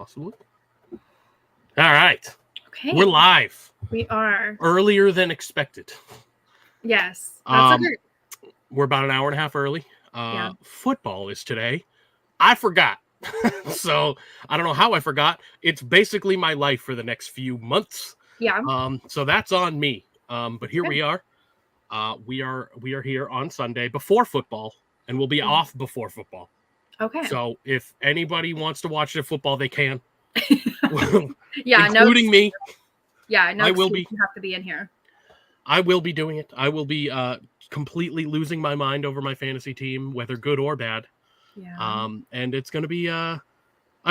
Possibly. All right. Okay. We're live. We are. Earlier than expected. Yes. That's we're about an hour and a half early. Yeah. Football is today. I forgot. So I don't know how I forgot. It's basically my life for the next few months. Yeah. So that's on me. But here we are. We are here on Sunday before football, and we'll be off before football. Okay. So if anybody wants to watch the football, they can. Yeah, including me. Yeah, no, I will be. You have to be in here. I will be doing it. I will be completely losing my mind over my fantasy team, whether good or bad. Yeah. And it's going to be I'm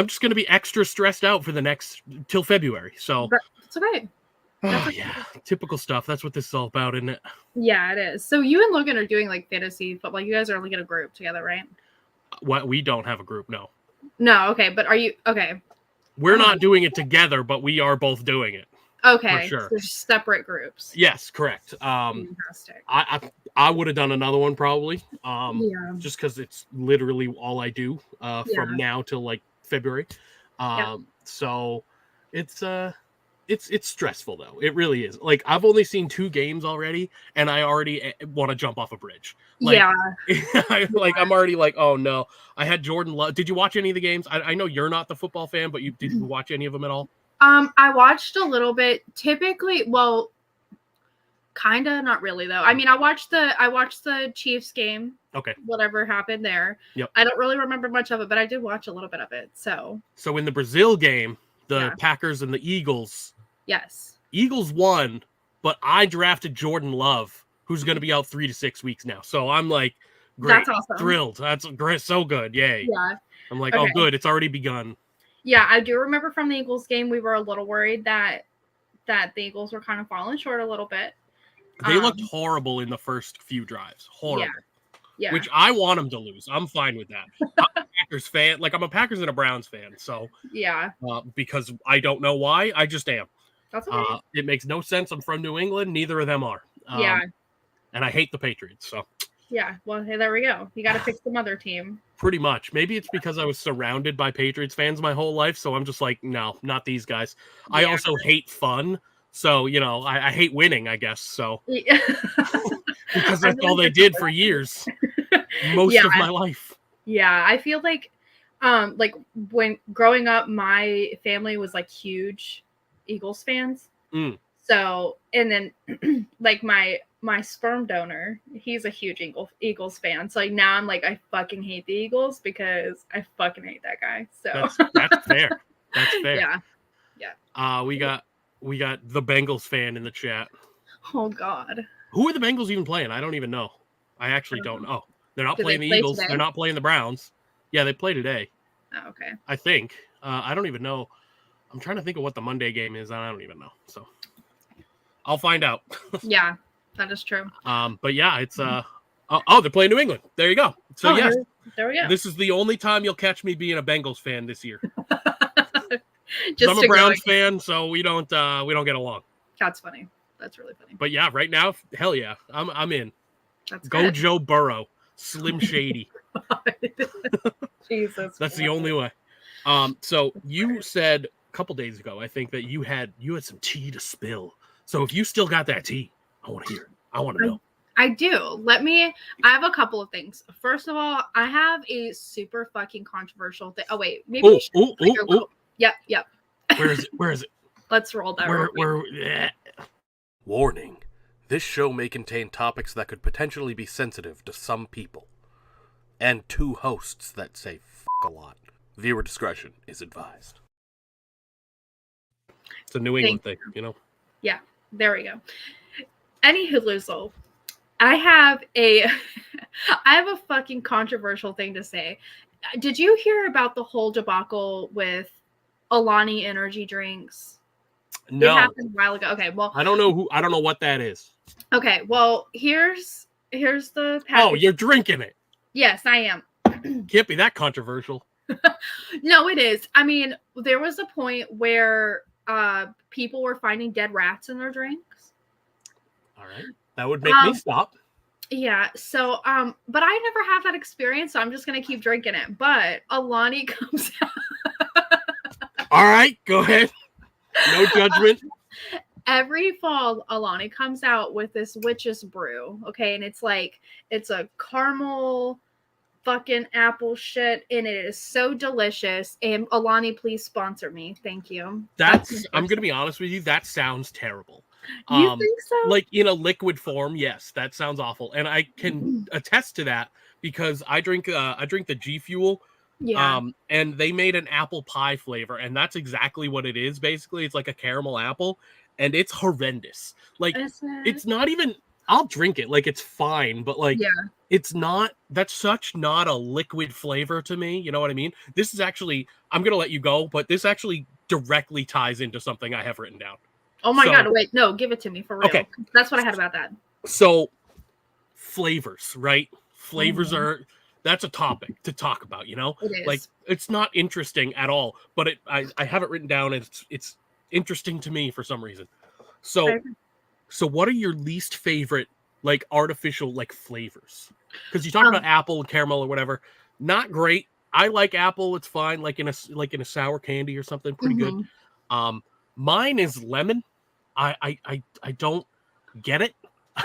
just going to be extra stressed out for the next till February. So it's okay. Yeah, typical stuff. That's what this is all about, isn't it? Yeah, it is. So you and Logan are doing like fantasy football. You guys are like in a group together, right? What, we don't have a group, no. No, okay, but are you okay? We're not doing it together, but we are both doing it. Okay, for sure. So separate groups. Yes, correct. Fantastic. I would have done another one probably. Yeah. Just because it's literally all I do from now till like February. So it's stressful though. It really is. Like I've only seen 2 games already, and I already want to jump off a bridge. Like, I'm already like, oh no. I had Jordan Love. Did you watch any of the games? I know you're not the football fan, but did you watch any of them at all? I watched a little bit. Typically, well, kinda, not really though. I mean, I watched the Chiefs game. Okay. Whatever happened there. Yep. I don't really remember much of it, but I did watch a little bit of it. So in the Brazil game, the Packers and the Eagles. Yes. Eagles won, but I drafted Jordan Love, who's going to be out 3 to 6 weeks now. So I'm like, great. That's awesome. Thrilled. That's great. So good. Yay. Yeah. I'm like, oh, good. It's already begun. Yeah, I do remember from the Eagles game, we were a little worried that the Eagles were kind of falling short a little bit. They looked horrible in the first few drives. Horrible. Yeah. Which I want them to lose. I'm fine with that. I'm a Packers fan. Like, I'm a Packers and a Browns fan. So, yeah. Because I don't know why. I just am. That's okay. It makes no sense. I'm from New England. Neither of them are. And I hate the Patriots. So. Yeah. Well, hey, there we go. You got to pick some other team. Pretty much. Maybe it's because I was surrounded by Patriots fans my whole life. So I'm just like, no, not these guys. Yeah. I also hate fun. So, I hate winning, I guess. So because that's all they did for years. Most of my life. Yeah. I feel like when growing up, my family was like huge Eagles fans. So, and then like my sperm donor, he's a huge Eagles fan. So like now I'm like, I fucking hate the Eagles because I fucking hate that guy. So that's fair. That's fair. Yeah. We got the Bengals fan in the chat. Oh God. Who are the Bengals even playing? I don't even know. I actually don't know. They're not playing the Eagles. Today? They're not playing the Browns. Yeah, they play today. Oh, okay. I think. I don't even know. I'm trying to think of what the Monday game is. I don't even know. So I'll find out. Yeah, that is true. But yeah, it's they're playing New England. There you go. So yes, there we go. This is the only time you'll catch me being a Bengals fan this year. I'm a Browns fan, so we don't get along. That's funny. That's really funny. But yeah, right now, hell yeah, I'm in. That's go good. Joe Burrow, Slim Shady. Jesus. That's the only way. So you said a couple days ago, I think that you had some tea to spill. So if you still got that tea, I want to hear it. I want to know. I do. I have a couple of things. First of all, I have a super fucking controversial thing. Oh wait, maybe. Yep. Where is it? Let's roll that. Warning. This show may contain topics that could potentially be sensitive to some people. And 2 hosts that say f*** a lot. Viewer discretion is advised. It's a New England thing, Yeah, there we go. Anywho, I have a fucking controversial thing to say. Did you hear about the whole debacle with Alani energy drinks? No. It happened a while ago. Okay, well, I don't know what that is. Okay, well, here's the package. Oh, you're drinking it. Yes, I am. Can't be that controversial. No, it is. I mean, there was a point where people were finding dead rats in their drinks. All right. That would make me stop. Yeah. So, but I never have that experience, so I'm just gonna keep drinking it. But Alani comes out. All right, go ahead. No judgment. Every fall, Alani comes out with this witch's brew, okay, and it's a caramel fucking apple shit, and it is so delicious. And Alani, please sponsor me, thank you. I'm gonna be honest with you. That sounds terrible. You think so? Like in a liquid form, yes, that sounds awful, and I can attest to that because I drink the G Fuel. Yeah. And they made an apple pie flavor, and that's exactly what it is. Basically, it's like a caramel apple, and it's horrendous. Like it's not even. I'll drink it, like it's fine, but like it's not. That's such not a liquid flavor to me. You know what I mean? This is actually. I'm gonna let you go, but this actually directly ties into something I have written down. Oh my god! Wait, no, give it to me for real. Okay, that's what I had about that. So, flavors, right? Flavors are. That's a topic to talk about, you know? It is. Like, it's not interesting at all, but I have it written down, and it's interesting to me for some reason. So what are your least favorite, like, artificial, like, flavors? Because you talk about apple and caramel or whatever. Not great. I like apple. It's fine. Like in a sour candy or something. Pretty good. Mine is lemon. I don't get it.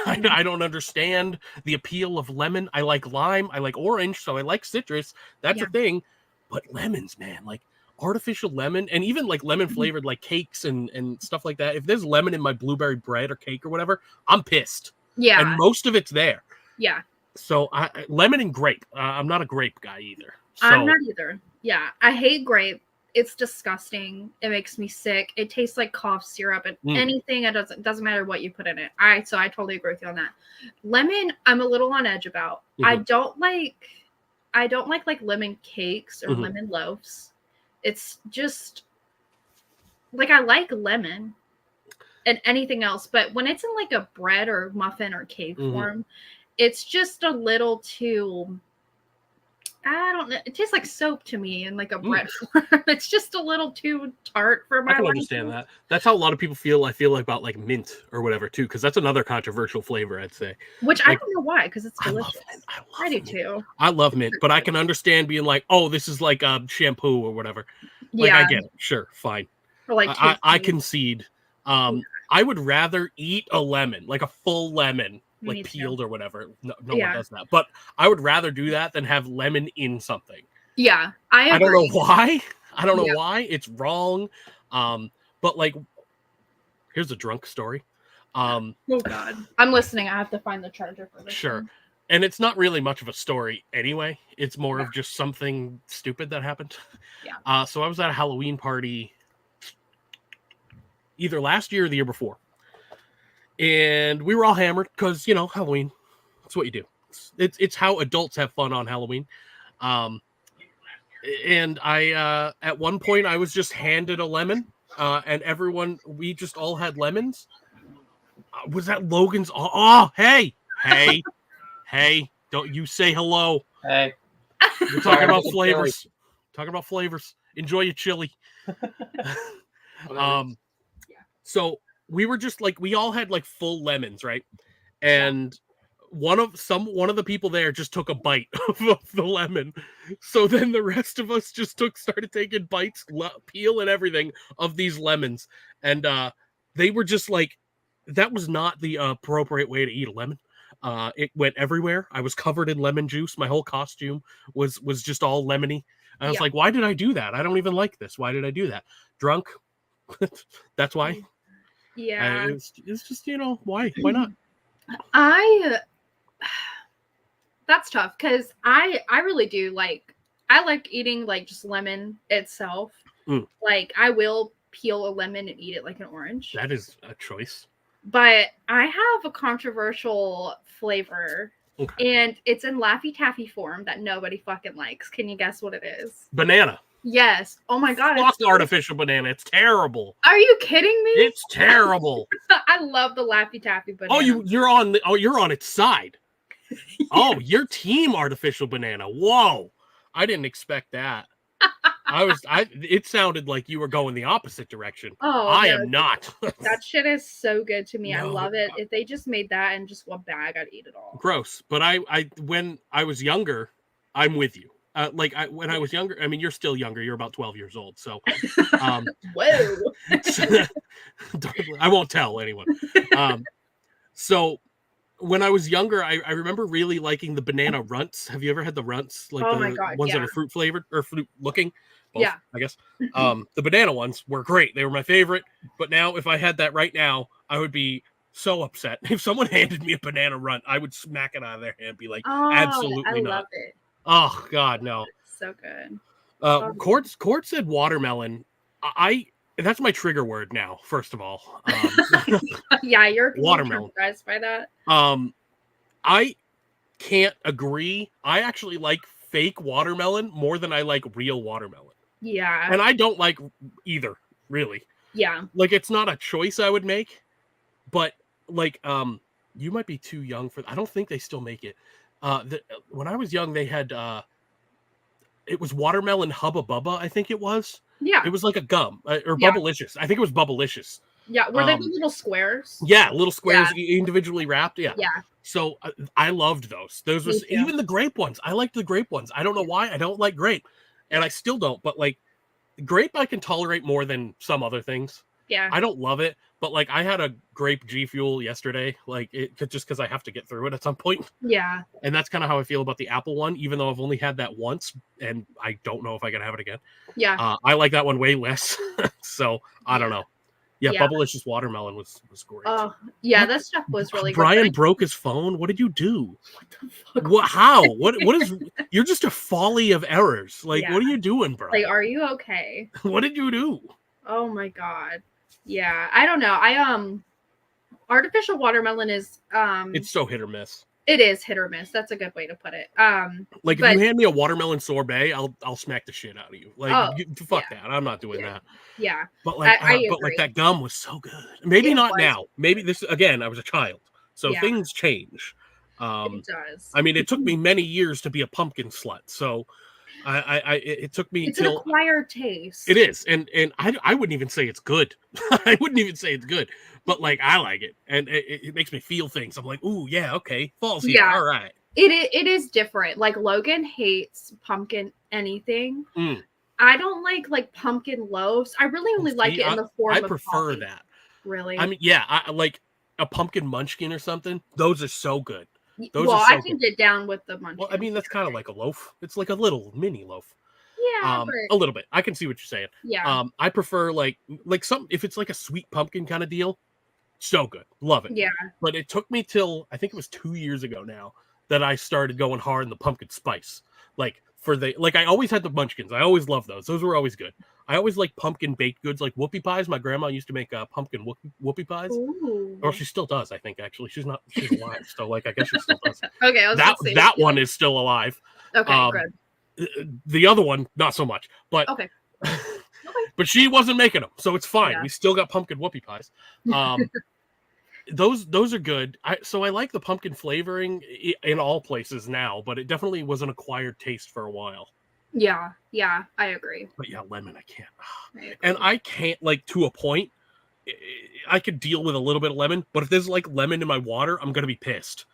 I don't understand the appeal of lemon. I like lime. I like orange. So I like citrus. That's a thing. But lemons, man, like artificial lemon and even like lemon flavored like cakes and stuff like that. If there's lemon in my blueberry bread or cake or whatever, I'm pissed. Yeah. And most of it's there. Yeah. So lemon and grape. I'm not a grape guy either. So, I'm not either. Yeah. I hate grape. It's disgusting. It makes me sick. It tastes like cough syrup and anything. It doesn't matter what you put in it. So I totally agree with you on that. Lemon, I'm a little on edge about. I don't like like lemon cakes or lemon loaves. It's just like I like lemon and anything else, but when it's in like a bread or muffin or cake form, it's just a little too. I don't know. It tastes like soap to me in like a bread form. It's just a little too tart for my I can understand that. That's how a lot of people feel. I feel like about like mint or whatever too, because that's another controversial flavor, I'd say. Which like, I don't know why, because it's delicious. I do too. I love mint, but I can understand being like, oh, this is like shampoo or whatever. Like I get it. Sure, fine. Or like I concede. I would rather eat a lemon, like a full lemon. Like peeled or whatever. No one does that. But I would rather do that than have lemon in something. Yeah. I don't know why. I don't know why. It's wrong. But like, here's a drunk story. Oh God. I'm listening. I have to find the charger for this. Sure. One. And it's not really much of a story anyway. It's more of just something stupid that happened. Yeah. So I was at a Halloween party either last year or the year before. And we were all hammered because, you know, Halloween. That's what you do. It's how adults have fun on Halloween. And I, at one point, I was just handed a lemon. And we just all had lemons. Was that Logan's? Oh, hey. Don't you say hello. Hey. We're talking about flavors. Talking about flavors. Enjoy your chili. So we were just like, we all had like full lemons, right? And one of the people there just took a bite of the lemon. So then the rest of us just started taking bites, peel and everything of these lemons. And they were just like, that was not the appropriate way to eat a lemon. It went everywhere. I was covered in lemon juice. My whole costume was just all lemony. I was like, why did I do that? I don't even like this. Why did I do that? Drunk. That's why. Yeah. It's just, you know, why not? That's tough because I really do I like eating like just lemon itself. Like I will peel a lemon and eat it like an orange. That is a choice. But I have a controversial flavor. Okay. And it's in Laffy Taffy form that nobody fucking likes. Can you guess what it is? Banana. Yes. Oh my God. Fuck artificial banana. It's terrible. Are you kidding me? It's terrible. I love the Laffy Taffy banana. Oh, you're on its side. Yeah. Oh, your team artificial banana. Whoa. I didn't expect that. It sounded like you were going the opposite direction. Oh, I am not. That shit is so good to me. No. I love it. If they just made that in just one bag, I'd eat it all. Gross. But when I was younger, I'm with you. when I was younger, I mean, you're still younger. You're about 12 years old. So, whoa. I won't tell anyone. So when I was younger, I remember really liking the banana runts. Have you ever had the runts? Like Oh the my God, ones that yeah. are fruit flavored or fruit looking? Both, Yeah. I guess. The banana ones were great. They were my favorite. But now, if I had that right now, I would be so upset. If someone handed me a banana runt, I would smack it out of their hand and be like, Oh, I absolutely not. love it. Oh, God, no. So good. Court said watermelon. That's my trigger word now, first of all. Yeah, you're watermelon. Surprised by that. I can't agree. I actually like fake watermelon more than I like real watermelon. Yeah. And I don't like either, really. Yeah. Like, it's not a choice I would make, but like, you might be too young for. I don't think they still make it. When I was young, they had it was watermelon Hubba Bubba, I think it was. Yeah. It was like a gum or Bubblicious. I think it was Bubblicious. Yeah. Were they the little squares? Yeah, little squares individually wrapped. Yeah. Yeah. So I loved those. Those was even the grape ones. I liked the grape ones. I don't know why. I don't like grape, and I still don't. But like grape, I can tolerate more than some other things. Yeah. I don't love it, but like I had a grape G Fuel yesterday, like it just because I have to get through it at some point. Yeah. And that's kind of how I feel about the apple one, even though I've only had that once and I don't know if I can have it again. Yeah. I like that one way less. So I don't know. Yeah, Bubblicious watermelon was great. Oh, yeah, that stuff was really good. Brian broke his phone. What did you do? What? How? What is? You're just a folly of errors. Like, what are you doing, Brian? Like, are you okay? What did you do? Oh my God. Yeah, I don't know. Artificial watermelon is it's so hit or miss. It is hit or miss. That's a good way to put it. Like if you hand me a watermelon sorbet, I'll smack the shit out of you. Like fuck that. I'm not doing that. Yeah. But like but like that gum was so good. Maybe not now. Maybe this again, I was a child. So things change. It does. I mean, it took me many years to be a pumpkin slut. So it took me it's an acquired taste. It is. And I wouldn't even say it's good. I wouldn't even say it's good. But like I like it. And it makes me feel things. I'm like, ooh, yeah, okay. Fall's here. All right. It is different. Like Logan hates pumpkin anything. I don't like pumpkin loaves. I really only like it in the form of I prefer that. Really? I mean, yeah, I like a pumpkin munchkin or something. Those are so good. I can get down with the munchkin. Well, I mean, that's kind of like a loaf. It's like a little mini loaf. Yeah, a little bit. I can see what you're saying. Yeah. I prefer like some if it's like a sweet pumpkin kind of deal. So good, love it. Yeah. But it took me till I think it was 2 years ago now that I started going hard in the pumpkin spice. Like I always had the munchkins. I always loved those. Those were always good. I always like pumpkin baked goods, like whoopie pies. My grandma used to make pumpkin whoopie pies. Ooh. Or she still does, I think. Actually, she's alive, so like I guess she still does. Okay, that one is still alive. Okay, good. The other one, not so much. But okay. But she wasn't making them, so it's fine. Yeah. We still got pumpkin whoopie pies. Those are good. So I like the pumpkin flavoring in all places now, but it definitely was an acquired taste for a while. Yeah, I agree. But yeah, lemon, I can't. And I can't, like, to a point, I could deal with a little bit of lemon, but if there's, like, lemon in my water, I'm going to be pissed.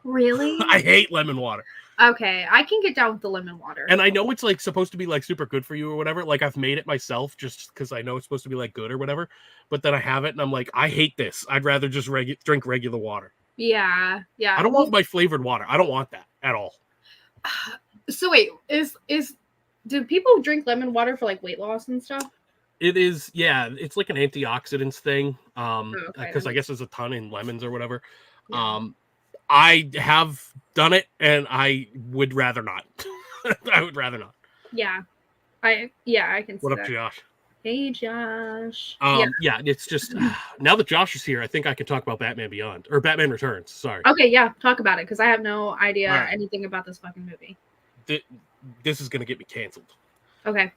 Really? I hate lemon water. Okay, I can get down with the lemon water. And I know it's, like, supposed to be, like, super good for you or whatever. Like, I've made it myself just because I know it's supposed to be, like, good or whatever. But then I have it, and I'm like, I hate this. I'd rather just drink regular water. Yeah. I don't want my flavored water. I don't want that at all. So wait, do people drink lemon water for, like, weight loss and stuff? It is, yeah. It's like an antioxidants thing. Because I guess there's a ton in lemons or whatever. Yeah. I have done it, and I would rather not. I would rather not. Yeah. I can see What up, that. Josh? Hey, Josh. Yeah, it's just, now that Josh is here, I think I can talk about Batman Beyond, or Batman Returns, sorry. Okay, yeah, talk about it, because I have no idea anything about this fucking movie. This is going to get me canceled. Okay.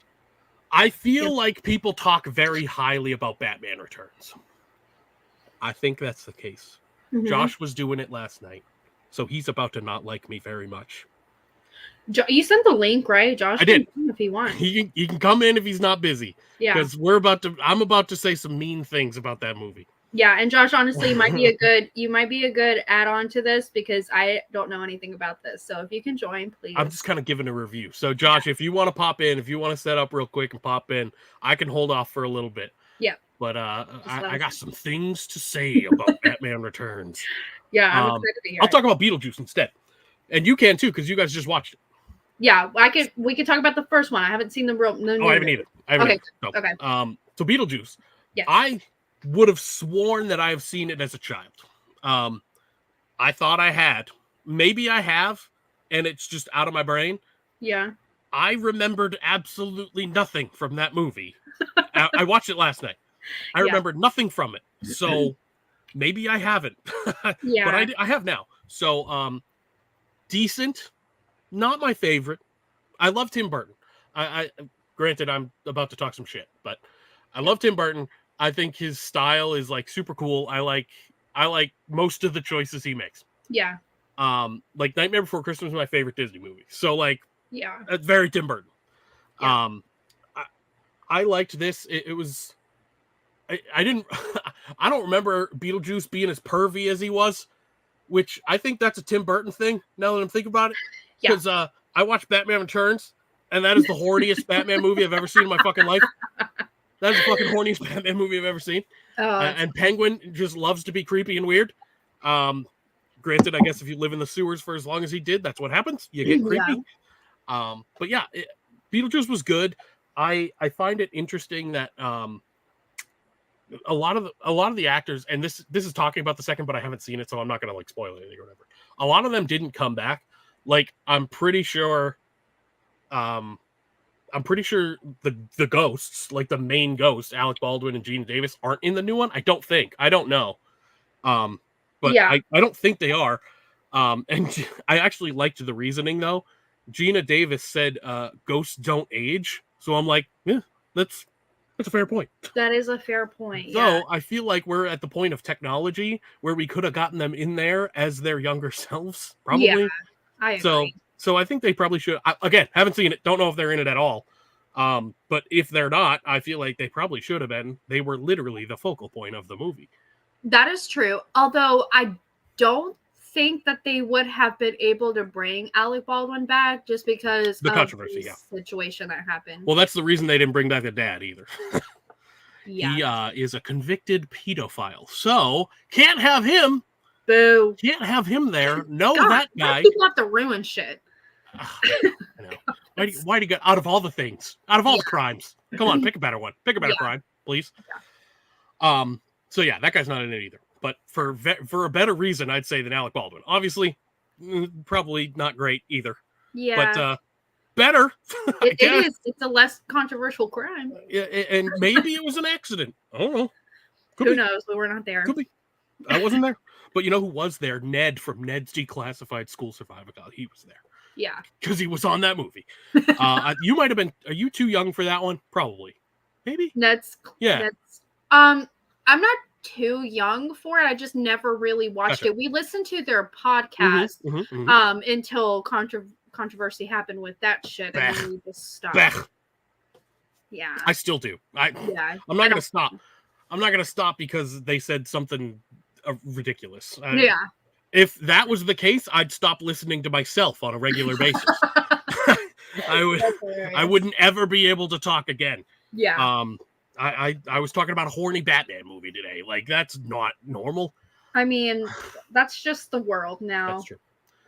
I feel like people talk very highly about Batman Returns. I think that's the case. Mm-hmm. Josh was doing it last night, so he's about to not like me very much. You sent the link, right? Josh I did. Can come if he wants. He can come in if he's not busy. Yeah. Because I'm about to say some mean things about that movie. Yeah, and Josh, honestly, you might be a good add-on to this because I don't know anything about this. So if you can join, please. I'm just kind of giving a review. So Josh, if you want to pop in, if you want to set up real quick and pop in, I can hold off for a little bit. Yeah. But I got some things to say about Batman Returns. Yeah, I'm excited to hear. I'll talk about Beetlejuice instead, and you can too because you guys just watched it. Yeah, we could talk about the first one. I haven't seen the real. I haven't either. Okay. So, okay. So Beetlejuice. Yes. I would have sworn that I have seen it as a child. I thought I had. Maybe I have, and it's just out of my brain. Yeah. I remembered absolutely nothing from that movie. I watched it last night. I remembered nothing from it. So maybe I haven't. Yeah. But I have now. So decent. Not my favorite. I love Tim Burton. I granted I'm about to talk some shit, but I love Tim Burton. I think his style is like super cool. I like most of the choices he makes. Yeah. Like Nightmare Before Christmas is my favorite Disney movie. So like, yeah, it's very Tim Burton. Yeah. I liked this. It was. I didn't. I don't remember Beetlejuice being as pervy as he was, which I think that's a Tim Burton thing. Now that I'm thinking about it, because I watched Batman Returns, and that is the horniest Batman movie I've ever seen in my fucking life. That is the fucking horniest Batman movie I've ever seen. And Penguin just loves to be creepy and weird. Granted, I guess if you live in the sewers for as long as he did, that's what happens. You get creepy. Yeah. But yeah, Beetlejuice was good. I find it interesting that a lot of the actors, and this is talking about the second, but I haven't seen it, so I'm not gonna like spoil anything or whatever. A lot of them didn't come back. Like I'm pretty sure the ghosts, like the main ghost, Alec Baldwin and Gina Davis, aren't in the new one. I don't think. I don't know. But yeah. I don't think they are. And I actually liked the reasoning though. Gina Davis said ghosts don't age. So I'm like, yeah, that's a fair point. That is a fair point. So I feel like we're at the point of technology where we could have gotten them in there as their younger selves. Probably. Yeah, I agree. So I think they probably should. Again, haven't seen it. Don't know if they're in it at all. But if they're not, I feel like they probably should have been. They were literally the focal point of the movie. That is true. Although I don't think that they would have been able to bring Alec Baldwin back just because the controversy, situation that happened. Well, that's the reason they didn't bring back the dad either. Yeah. He is a convicted pedophile. So can't have him. Boo. Can't have him there. No, God, that guy. People have to ruin shit. I know. Why do you get out of all the things? Out of all the crimes. Come on, pick a better one. Pick a better crime, please. Yeah. So yeah, that guy's not in it either. But for a better reason, I'd say than Alec Baldwin. Obviously, probably not great either. Yeah. But better. It is. It's a less controversial crime. Yeah, and maybe it was an accident. I don't know. Who knows? We were not there. Could be. I wasn't there. But you know who was there? Ned from Ned's Declassified School Survival Guide. He was there. Yeah. Because he was on that movie. You might have been. Are you too young for that one? Probably. Maybe. Yeah. I'm not too young for it. I just never really watched it. We listened to their podcast until controversy happened with that shit, and then we just stopped. Yeah. I still do. I'm not gonna stop. I'm not gonna stop because they said something ridiculous. Yeah. If that was the case, I'd stop listening to myself on a regular basis. I wouldn't ever be able to talk again. Yeah. I was talking about a horny Batman movie today. Like, that's not normal. I mean, that's just the world now. That's true.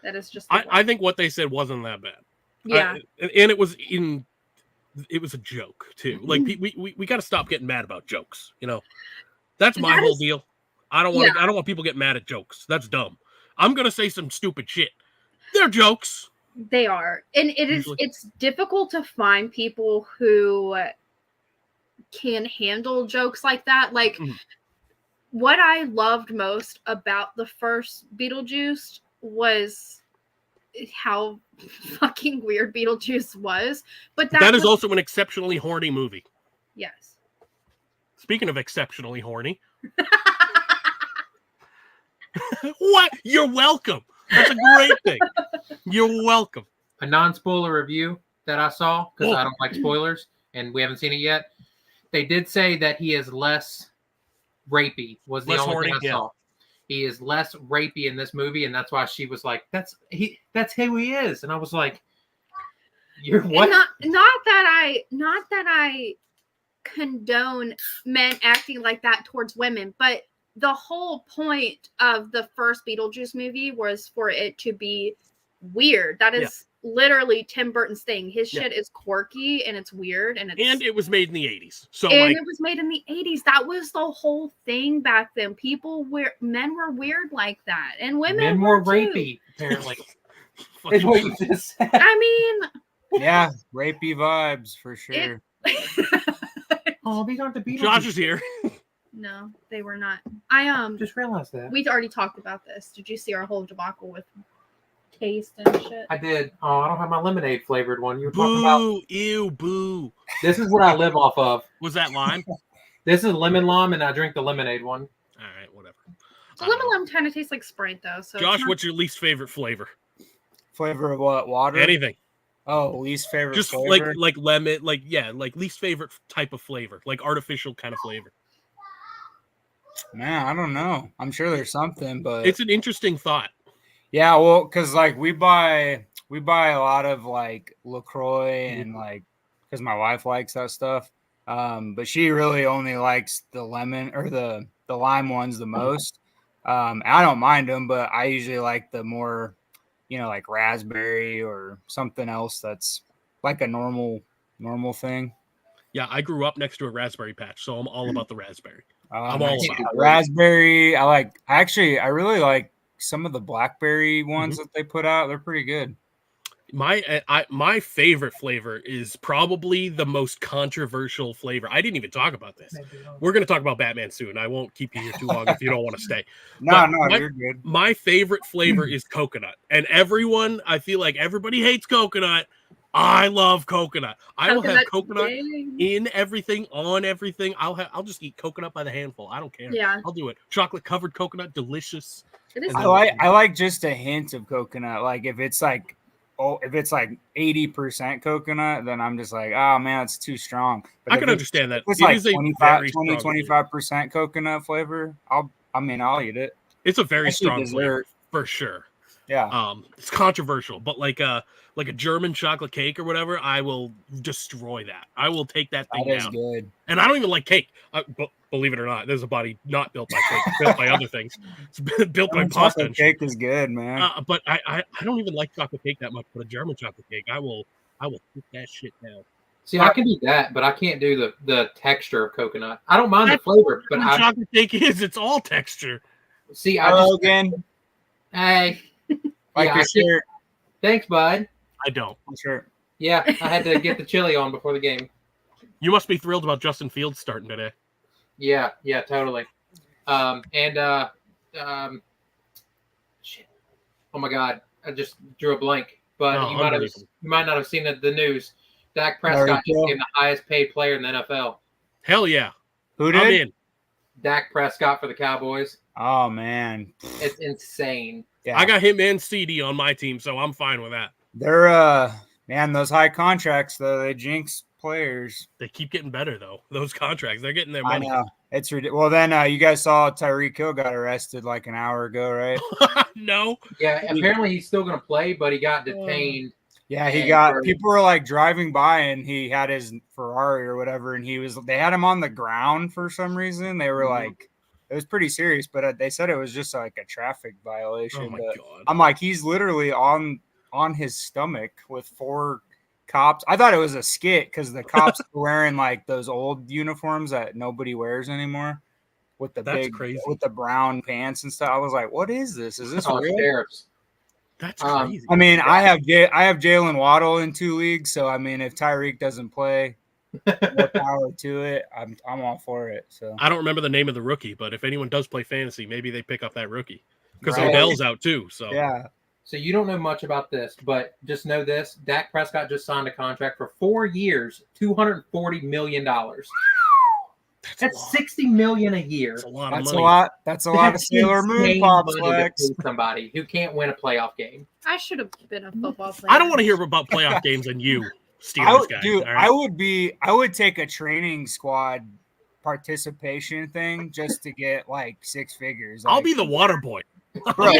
That is just I think what they said wasn't that bad. Yeah. And it was a joke too. Like we got to stop getting mad about jokes, you know. That's my whole deal. I don't want people getting mad at jokes. That's dumb. I'm going to say some stupid shit. They're jokes. They are. And it's difficult to find people who can handle jokes like that. Like what I loved most about the first Beetlejuice was how fucking weird Beetlejuice was. But that is also an exceptionally horny movie. Yes. Speaking of exceptionally horny. What? You're welcome. That's a great thing. You're welcome. A non-spoiler review that I saw, because I don't like spoilers, and we haven't seen it yet. They did say that he is less rapey. Was the Less only horny, thing I yeah. saw. He is less rapey in this movie, and that's why she was like, "That's who he is." And I was like, "You're what?" Not that I condone men acting like that towards women, but the whole point of the first Beetlejuice movie was for it to be weird. That is literally Tim Burton's thing. His shit is quirky and it's weird and it was made in the 80s. So it was made in the 80s. That was the whole thing back then. Men were weird like that, and women were too. rapey. Apparently, is what you just said. I mean, yeah, rapey vibes for sure. Oh, these aren't the Beatles. Josh is here. No, they were not. I just realized that. We'd already talked about this. Did you see our whole debacle with taste and shit? I did. Oh, I don't have my lemonade flavored one. You were Boo, talking about. Ew, boo. This is what I live off of. Was that lime? This is lemon lime, and I drink the lemonade one. All right, whatever. So lemon lime kind of tastes like Sprite, though. So Josh, what's your least favorite flavor? Flavor of what? Water? Anything. Oh, least favorite Just flavor? like lemon, like least favorite type of flavor, like artificial kind of flavor. Man, I don't know. I'm sure there's something, but it's an interesting thought. Yeah, well, because like we buy a lot of like LaCroix and like because my wife likes that stuff. But she really only likes the lemon or the lime ones the most. I don't mind them, but I usually like the more, like raspberry or something else that's like a normal thing. Yeah, I grew up next to a raspberry patch, so I'm all about the raspberry. I'm all about raspberry. I really like some of the blackberry ones that they put out. They're pretty good. My favorite flavor is probably the most controversial flavor. I didn't even talk about this. We're going to talk about Batman soon. I won't keep you here too long if you don't want to stay. No, you're good. My favorite flavor is coconut. And I feel like everybody hates coconut. I love coconut. I will have coconut in everything, on everything. I'll just eat coconut by the handful. I don't care. Yeah. I'll do it. Chocolate covered coconut, delicious. It is. I like just a hint of coconut. Like if it's like 80% coconut, then I'm just like, oh man, it's too strong. But I can understand that. It's like 25% coconut flavor. I'll eat it. It's a very strong flavor for sure. Yeah. It's controversial, but like a German chocolate cake or whatever, I will destroy that. I will take that thing down. That is good. And I don't even like cake. Believe it or not, there's a body not built by cake, built by other things. It's built by pasta. Chocolate cake is good, man. But I don't even like chocolate cake that much. But a German chocolate cake, I will put that shit down. See, I can do that, but I can't do the texture of coconut. I don't mind the flavor, but chocolate cake it's all texture. See, Hey. Like your shirt. Thanks, bud. I don't. Sure. Yeah, I had to get the chili on before the game. You must be thrilled about Justin Fields starting today. Yeah, totally. Shit. Oh my God, I just drew a blank. But you might not have seen the news. Dak Prescott is the highest paid player in the NFL. Hell yeah. Who did? I'm in. Dak Prescott for the Cowboys. Oh man, it's insane. Yeah. I got him and CD on my team, so I'm fine with that. They're man, those high contracts though, they jinx players. They keep getting better though. Those contracts, they're getting their money. I know. It's ridiculous. Well, then you guys saw Tyreek Hill got arrested like an hour ago, right? No. Yeah, apparently he's still going to play, but he got detained. Yeah, people were like driving by and he had his Ferrari or whatever, and they had him on the ground for some reason. They were like, it was pretty serious, but they said it was just like a traffic violation. Oh my God. I'm like, he's literally on his stomach with 4 cops. I thought it was a skit because the cops were wearing like those old uniforms that nobody wears anymore with the with the brown pants and stuff. I was like, what is this? Is this real? Sheriffs. That's crazy. I mean, I have Jalen Waddle in 2 leagues, so I mean, if Tyreek doesn't play, more power to it. I'm all for it. So I don't remember the name of the rookie, but if anyone does play fantasy, maybe they pick up that rookie because Odell's out too. So yeah. So you don't know much about this, but just know this: Dak Prescott just signed a contract for 4 years, $240 million. That's $60 million a year. That's a lot of money. That's a lot of Sailor Moon pops. Somebody who can't win a playoff game. I should have been a football player. I don't want to hear about playoff games and you, Steelers guys. Dude, right? I would take a training squad participation thing just to get like six figures. I'll be the water boy. Bro,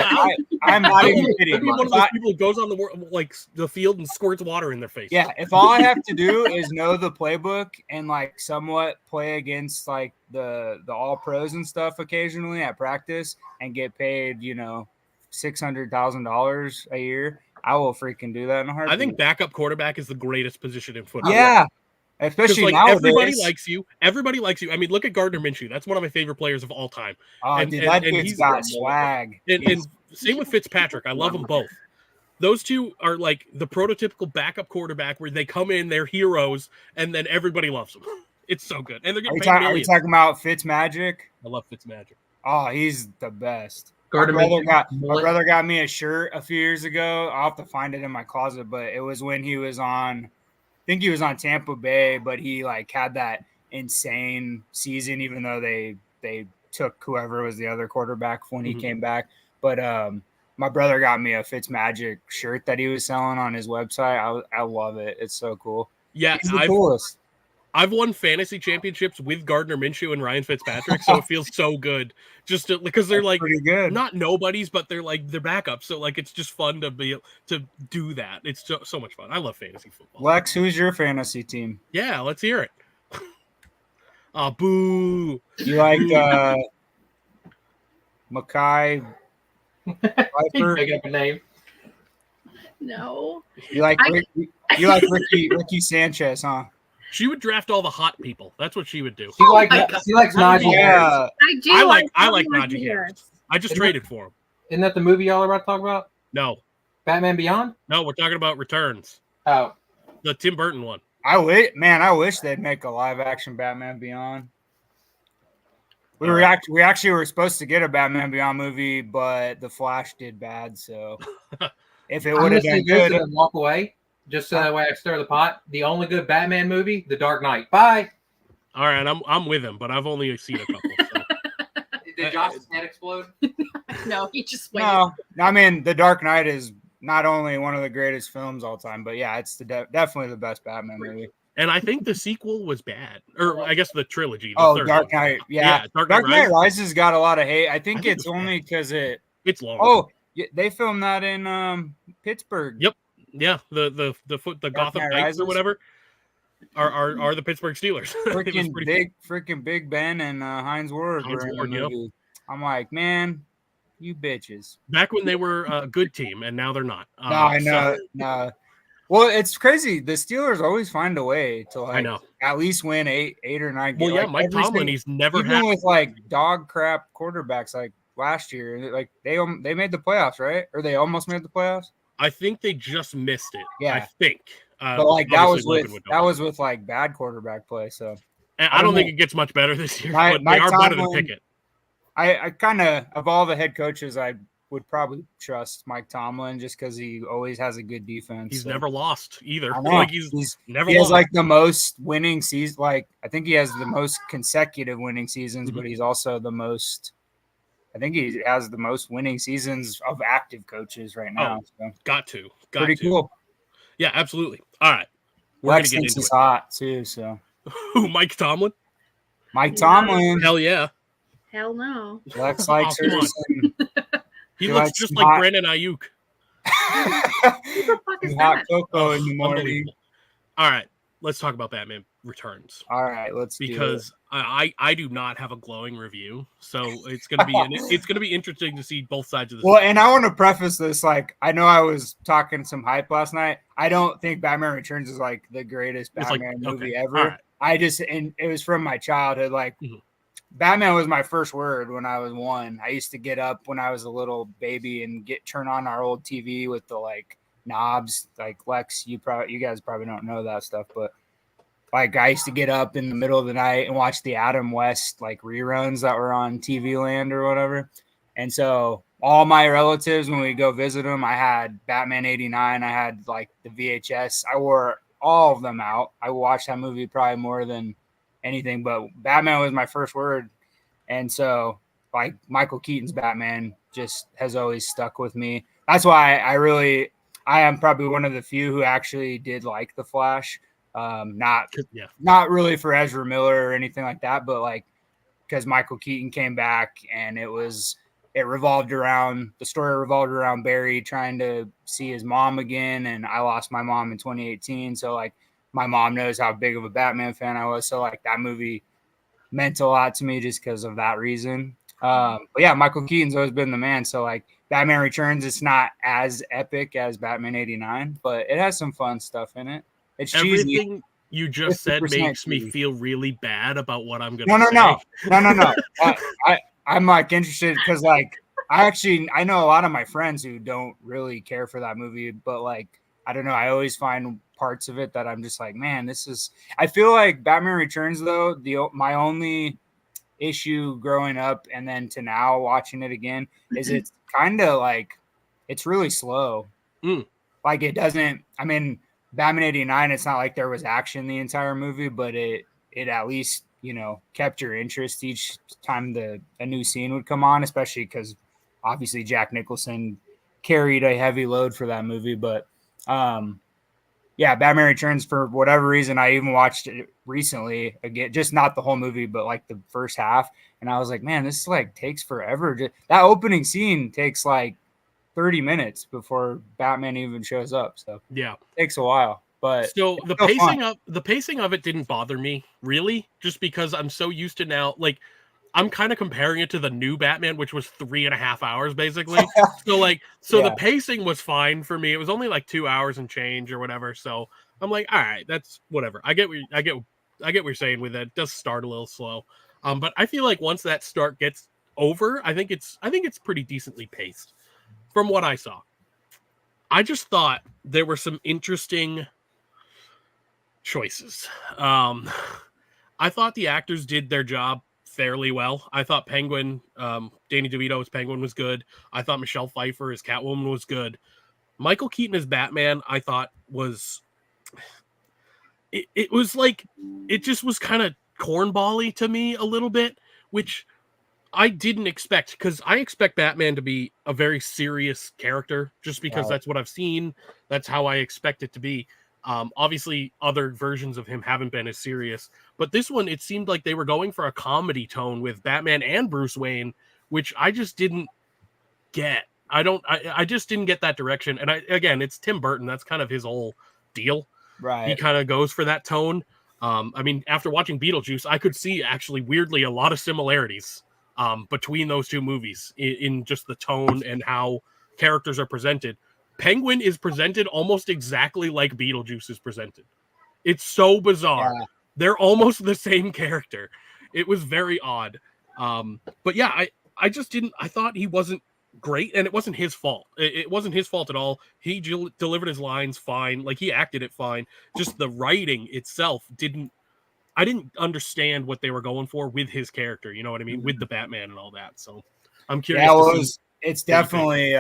I'm not even kidding. I'll be one of those people who goes on the field and squirts water in their face. Yeah, if all I have to do is know the playbook and like somewhat play against like the all pros and stuff occasionally at practice and get paid, $600,000 a year, I will freaking do that in a heartbeat. I think backup quarterback is the greatest position in football. Yeah. Especially like nowadays. Everybody likes you. I mean, look at Gardner Minshew. That's one of my favorite players of all time. Oh, dude, that dude's got swag. And same with Fitzpatrick. I love them both. Those two are like the prototypical backup quarterback where they come in, they're heroes, and then everybody loves them. It's so good. And they're getting paid millions. Are you talking about Fitzmagic? I love Fitzmagic. Oh, he's the best. My brother got me a shirt a few years ago. I'll have to find it in my closet, but it was when he was on – I think he was on Tampa Bay, but he like had that insane season, even though they took whoever was the other quarterback when he came back. But my brother got me a Fitzmagic shirt that he was selling on his website. I love it. It's so cool. Yeah, he's the coolest. I've won fantasy championships with Gardner Minshew and Ryan Fitzpatrick, so it feels so good just because they're like pretty good. Not nobodies, but they're backups. So like it's just fun to be able to do that. It's so much fun. I love fantasy football. Lex, who's your fantasy team? Yeah, let's hear it. Boo! You like Mackay Piper? Make up a name. No. You like Ricky Sanchez, huh? She would draft all the hot people. That's what she would do. She likes Najee Harris. I like Najee Harris. I just traded for him. Isn't that the movie y'all are about to talk about? No. Batman Beyond? No, we're talking about Returns. Oh. The Tim Burton one. I wish they'd make a live action Batman Beyond. We actually were supposed to get a Batman Beyond movie, but The Flash did bad. So if it would have been good, and walk away. Just so that way I stir the pot. The only good Batman movie, The Dark Knight. Bye. All right, I'm with him, but I've only seen a couple. So. Did Josh's head explode? No, he just waited. No. I mean, The Dark Knight is not only one of the greatest films all time, but yeah, it's definitely the best Batman movie. And I think the sequel was bad, or I guess the trilogy. Dark Knight, yeah. Dark Knight Rises got a lot of hate. I think it's only because it's long. Oh, they filmed that in Pittsburgh. Yep. Yeah, the Gotham Knights or whatever are the Pittsburgh Steelers. Freaking Big Ben and Hines Ward were in the movie. I'm like, man, you bitches. Back when they were a good team, and now they're not. No, I know. No. Well, it's crazy. The Steelers always find a way to at least win eight or nine games. Well, yeah, Mike Tomlin, he's never even with like dog crap quarterbacks like last year. Like they made the playoffs, right? Or they almost made the playoffs. I think they just missed it. Yeah, I think. But like that was with like bad quarterback play. So I don't think it gets much better this year. But they are better than Pickett. I kind of all the head coaches, I would probably trust Mike Tomlin just because he always has a good defense. He's never lost either. I know. Like he's never. He lost. has like the most winning season. Like I think he has the most consecutive winning seasons, but he's also the most. I think he has the most winning seasons of active coaches right now. So. Got to. Pretty cool. Yeah, absolutely. All right. Lex thinks he's hot too. So. Who? Mike Tomlin? Mike Tomlin. Hell yeah. Hell no. Lex likes her. He looks just like Brandon Ayuk. Hot cocoa in the morning. All right. Let's talk about Batman Returns. All right, because I do not have a glowing review, so it's gonna be interesting to see both sides of this. Well, and I want to preface this, like I know I was talking some hype last night. I don't think Batman Returns is like the greatest Batman movie ever. Right. And it was from my childhood. Like Batman was my first word when I was 1. I used to get up when I was a little baby and turn on our old TV with the like knobs. Like Lex, you guys probably don't know that stuff, but like I used to get up in the middle of the night and watch the Adam West like reruns that were on TV Land or whatever. And so all my relatives, when we go visit them, I had Batman 89. I had like the VHS. I wore all of them out. I watched that movie probably more than anything, but Batman was my first word. And so like Michael Keaton's Batman just has always stuck with me. That's why I am probably one of the few who actually did like The Flash. Not really for Ezra Miller or anything like that, but like because Michael Keaton came back and the story revolved around Barry trying to see his mom again, and I lost my mom in 2018, so like my mom knows how big of a Batman fan I was, so like that movie meant a lot to me just because of that reason. But yeah, Michael Keaton's always been the man. So like Batman Returns, it's not as epic as Batman 89, but it has some fun stuff in it. It's everything cheesy. You just said makes me feel really bad about what I'm gonna say. No. I'm like interested because like I know a lot of my friends who don't really care for that movie, but like I don't know, I always find parts of it that I'm just like, man, I feel like Batman Returns though, my only issue growing up and then to now watching it again is it's kind of like it's really slow. Like it doesn't, I mean, Batman 89, it's not like there was action the entire movie, but it at least, kept your interest each time a new scene would come on, especially because obviously Jack Nicholson carried a heavy load for that movie. But yeah, Batman Returns, for whatever reason, I even watched it recently again, just not the whole movie, but like the first half. And I was like, man, this like takes forever. That opening scene takes like 30 minutes before Batman even shows up. So yeah, it takes a while. But so the pacing of it didn't bother me really, just because I'm so used to now, like I'm kind of comparing it to the new Batman, which was 3.5 hours basically. The pacing was fine for me. It was only like 2 hours and change or whatever. So I'm like, all right, that's whatever. I get what you're saying with that. It does start a little slow. But I feel like once that start gets over, I think it's pretty decently paced from what I saw. I just thought there were some interesting choices. I thought the actors did their job fairly well. I thought Penguin, Danny DeVito as Penguin was good. I thought Michelle Pfeiffer as Catwoman was good. Michael Keaton as Batman, I thought was... It was like... It just was kind of cornball-y to me a little bit, which I didn't expect, because I expect Batman to be a very serious character, just because that's what I've seen. That's how I expect it to be. Obviously, other versions of him haven't been as serious, but this one, it seemed like they were going for a comedy tone with Batman and Bruce Wayne, which I just didn't get. I just didn't get that direction. And again, it's Tim Burton. That's kind of his whole deal. Right. He kind of goes for that tone. I mean, after watching Beetlejuice, I could see actually weirdly a lot of similarities between those two movies in just the tone and how characters are presented. Penguin is presented almost exactly like Beetlejuice is presented. It's so bizarre. Yeah. They're almost the same character. It was very odd. But yeah, I just didn't... I thought he wasn't great, and it wasn't his fault. It wasn't his fault at all. He delivered his lines fine. Like, he acted it fine. Just the writing itself didn't... I didn't understand what they were going for with his character. You know what I mean? With the Batman and all that. So I'm curious. Yeah, well, it's definitely...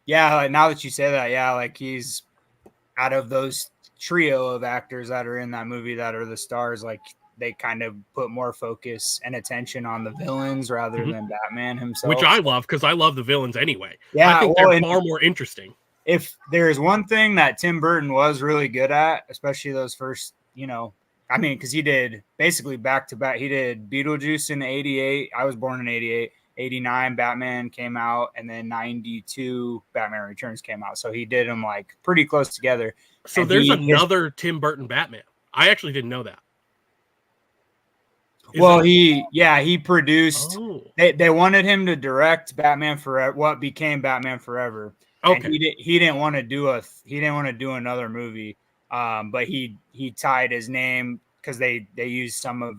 yeah, like now that you say that, yeah, like he's out of those trio of actors that are in that movie that are the stars, like they kind of put more focus and attention on the villains rather than Batman himself. Which I love, because I love the villains anyway. Yeah, I think they're far more interesting. If there's one thing that Tim Burton was really good at, especially those first, I mean, because he did basically back to back. He did Beetlejuice in 88. I was born in 88. 89 Batman came out, and then 92 Batman Returns came out. So he did them like pretty close together. So and there's another Tim Burton Batman. I actually didn't know that. He produced. Oh. They wanted him to direct Batman Forever, what became Batman Forever. Okay. And he didn't want to do another movie. But he tied his name, because they used some of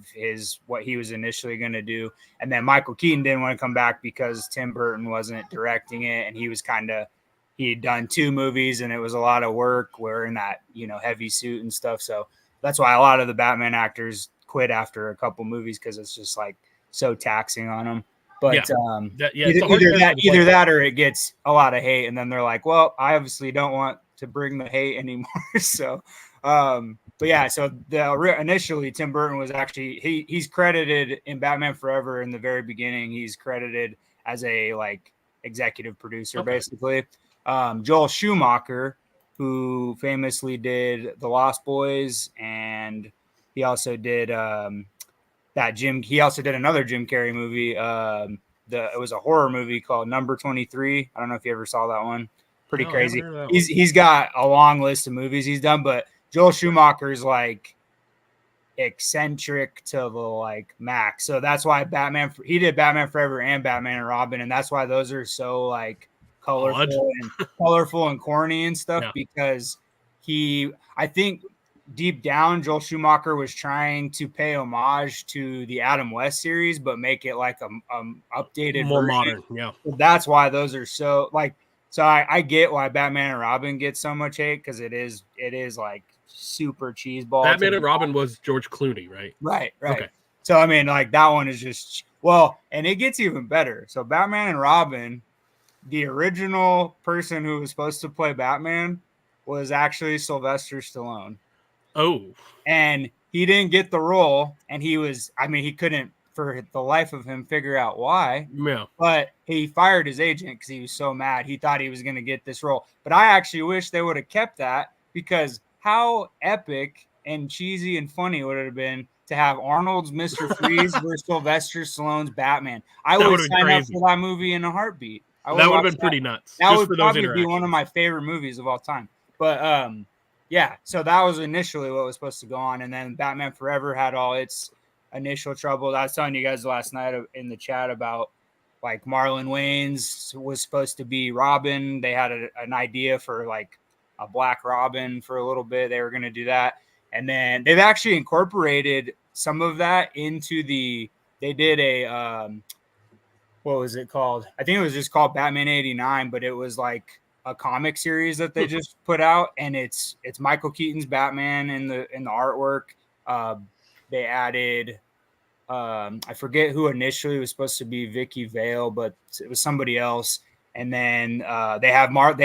what he was initially going to do. And then Michael Keaton didn't want to come back because Tim Burton wasn't directing it. And he had done 2 movies, and it was a lot of work wearing that, heavy suit and stuff. So that's why a lot of the Batman actors quit after a couple movies, because it's just like so taxing on them. But either that or it gets a lot of hate. And then they're like, well, I obviously don't want to bring the hate anymore. So, but yeah, so initially Tim Burton was actually he's credited in Batman Forever in the very beginning. He's credited as a like executive producer, basically. Joel Schumacher who famously did The Lost Boys, and he also did He also did another Jim Carrey movie. It was a horror movie called Number 23. I don't know if you ever saw that one. Pretty crazy. He's got a long list of movies he's done, but Joel Schumacher's like eccentric to the like max. So that's why he did Batman Forever and Batman and Robin, and that's why those are so like colorful and corny and stuff, because I think deep down Joel Schumacher was trying to pay homage to the Adam West series, but make it like a updated, more version. Modern. Yeah, So that's why those are so like. So I get why Batman and Robin get so much hate, because it is like super cheeseball. Batman and Robin was George Clooney, right? Right. Okay. So I mean, like that one is just and it gets even better. So Batman and Robin, the original person who was supposed to play Batman was actually Sylvester Stallone. Oh. And he didn't get the role, and he couldn't for the life of him figure out why. Yeah. But he fired his agent because he was so mad. He thought he was going to get this role. But I actually wish they would have kept that, because how epic and cheesy and funny would it have been to have Arnold's Mr. Freeze versus Sylvester Stallone's Batman. I would sign up for that movie in a heartbeat. That would have been pretty nuts. That would probably be one of my favorite movies of all time. But yeah, so that was initially what was supposed to go on, and then Batman Forever had all its initial trouble. I was telling you guys last night in the chat about like Marlon Wayans was supposed to be Robin. They had an idea for like a Black Robin for a little bit. They were going to do that, and then they've actually incorporated some of that into they did a what was it called? I think it was just called Batman 89, but it was like a comic series that they just put out, and it's Michael Keaton's Batman in the artwork. They added I forget who initially was supposed to be Vicky Vale, but it was somebody else. And then they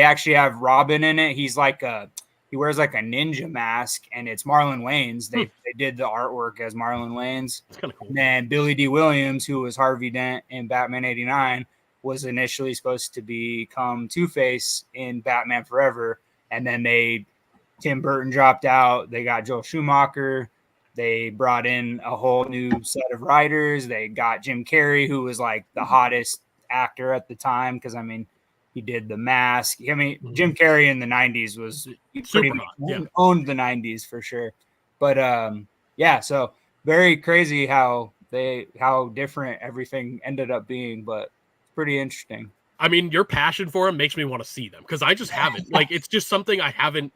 actually have Robin in it. He's like he wears like a ninja mask, and it's Marlon Wayans. They did the artwork as Marlon Wayans. That's kind of cool. And then Billy D. Williams, who was Harvey Dent in Batman 89, was initially supposed to become Two-Face in Batman Forever. And then Tim Burton dropped out. They got Joel Schumacher. They brought in a whole new set of writers. They got Jim Carrey, who was like the hottest actor at the time, because I mean, he did The Mask. I mean, Jim Carrey in the 90s was pretty much owned the 90s for sure. But yeah, so very crazy how different everything ended up being, but pretty interesting. I mean, your passion for him makes me want to see them, because I just haven't. Like, it's just something I haven't.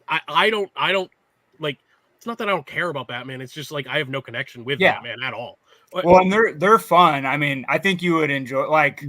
I don't like. It's not that I don't care about Batman. It's just like I have no connection with Batman at all. Well, and they're fun. I mean, I think you would enjoy. Like,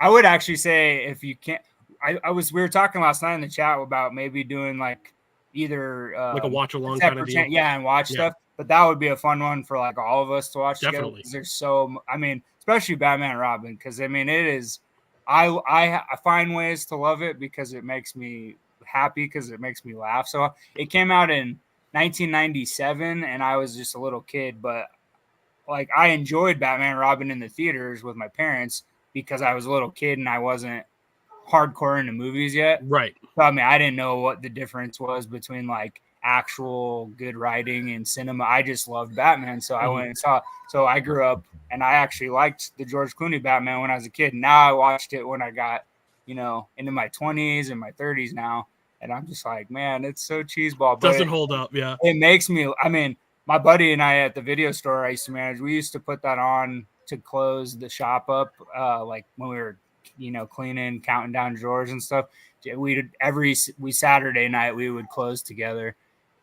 I would actually say if you can't. We were talking last night in the chat about maybe doing like either like a watch along kind of deal. And watch stuff. But that would be a fun one for like all of us to watch together. Because there's so. I mean, especially Batman and Robin, because I mean, it is. I find ways to love it because it makes me happy, because it makes me laugh. So it came out in 1997, and I was just a little kid, but like I enjoyed Batman and Robin in the theaters with my parents because I was a little kid and I wasn't hardcore into movies yet. Right. So, I mean, I didn't know what the difference was between like actual good writing and cinema. I just loved Batman, so I went and saw it. So I grew up, and I actually liked the George Clooney Batman when I was a kid. Now I watched it when I got, into my 20s and my 30s now. And I'm just like, man, it's so cheeseball. But doesn't hold up, yeah. It makes me, I mean, my buddy and I at the video store I used to manage, we used to put that on to close the shop up, like when we were, cleaning, counting down drawers and stuff. Every Saturday night we would close together.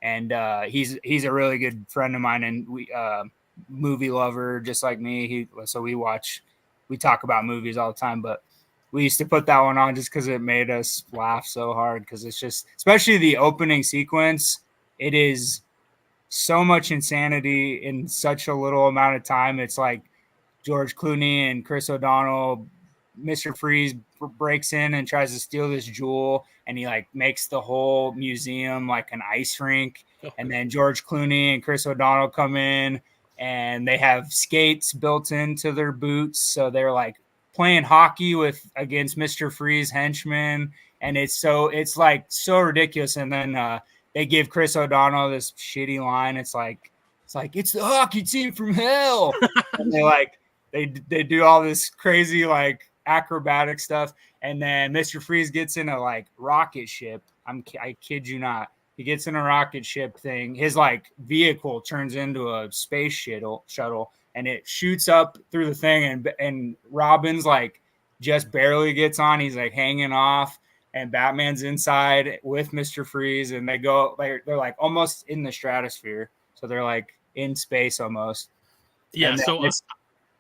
And he's a really good friend of mine, and we movie lover just like me. We talk about movies all the time, but we used to put that one on just because it made us laugh so hard, because it's just, especially the opening sequence, it is so much insanity in such a little amount of time. It's like George Clooney and Chris O'Donnell, Mr. Freeze breaks in and tries to steal this jewel, and he like makes the whole museum like an ice rink. And then George Clooney and Chris O'Donnell come in, and they have skates built into their boots, so they're like playing hockey against Mr. Freeze henchmen, and it's like so ridiculous. And then they give Chris O'Donnell this shitty line. It's like it's the hockey team from hell, and they do all this crazy like acrobatic stuff, and then Mr. Freeze gets in a like rocket ship. I kid you not. He gets in a rocket ship thing. His like vehicle turns into a space shuttle, and it shoots up through the thing. And Robin's like just barely gets on. He's like hanging off, and Batman's inside with Mr. Freeze, and they're like almost in the stratosphere, so they're like in space almost. Yeah, so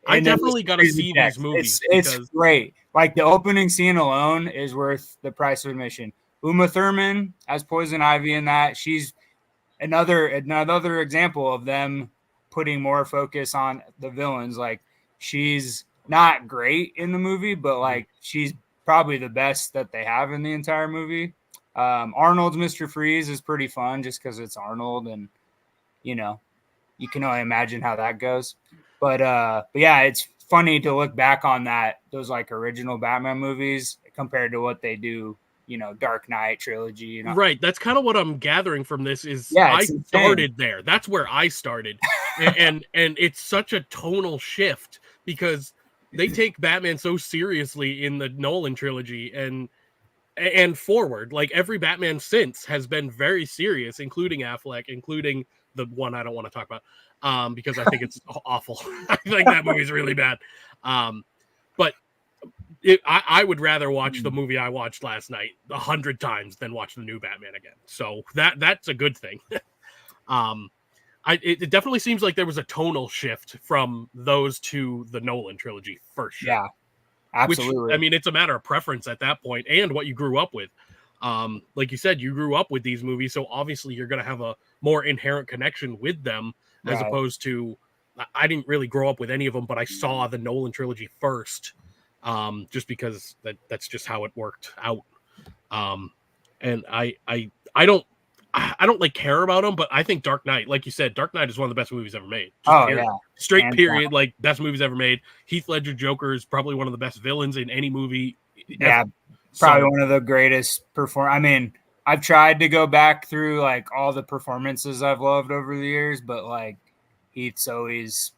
I definitely got to see these movies. It's great. Like the opening scene alone is worth the price of admission. Uma Thurman as Poison Ivy in that. She's another example of them putting more focus on the villains. Like she's not great in the movie, but like she's probably the best that they have in the entire movie. Arnold's Mr. Freeze is pretty fun just because it's Arnold, and you can only imagine how that goes. But yeah, it's funny to look back on those like original Batman movies compared to what they do. Dark Knight trilogy. Right. That's kind of what I'm gathering from this is I started there. That's where I started. and it's such a tonal shift because they take Batman so seriously in the Nolan trilogy and forward. Like every Batman since has been very serious, including Affleck, including the one I don't want to talk about because I think it's awful. I think that movie's really bad. But I would rather watch the movie I watched last night 100 times than watch the new Batman again. So that's a good thing. It definitely seems like there was a tonal shift from those to the Nolan trilogy for sure. Yeah, absolutely. Which, I mean, it's a matter of preference at that point and what you grew up with. Like you said, you grew up with these movies, so obviously you're going to have a more inherent connection with them as opposed to I didn't really grow up with any of them, but I saw the Nolan trilogy first. Just because that's just how it worked out. And I don't like care about them, but I think Dark Knight, like you said, Dark Knight is one of the best movies ever made. Straight period, like best movies ever made. Heath Ledger Joker is probably one of the best villains in any movie. Yeah, probably one of the greatest I mean, I've tried to go back through like all the performances I've loved over the years, but like Heath's always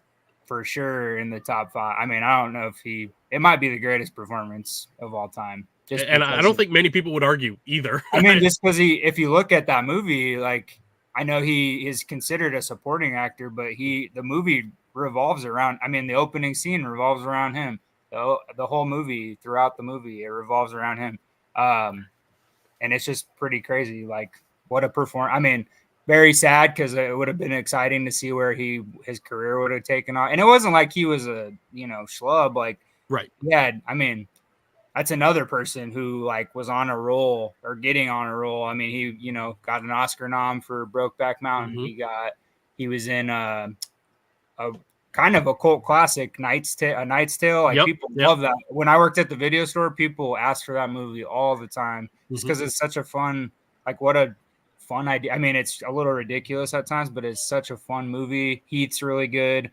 for sure in the top 5. I mean, I don't know if it might be the greatest performance of all time. And I don't think many people would argue either. I mean, just because if you look at that movie, like I know he is considered a supporting actor, but the movie revolves around, I mean, the opening scene revolves around him. The whole movie, throughout the movie, it revolves around him. And it's just pretty crazy. Like what a performance. I mean, very sad because it would have been exciting to see where his career would have taken off. And it wasn't like he was a, schlub. Like, right. Yeah. I mean, that's another person who like was on a roll or getting on a roll. I mean, he, got an Oscar nom for Brokeback Mountain. Mm-hmm. He was in a kind of a cult classic, A Knight's Tale. Like people love that. When I worked at the video store, people asked for that movie all the time just because it's such a fun, like what a fun idea. I mean, it's a little ridiculous at times, but it's such a fun movie. Heath's really good.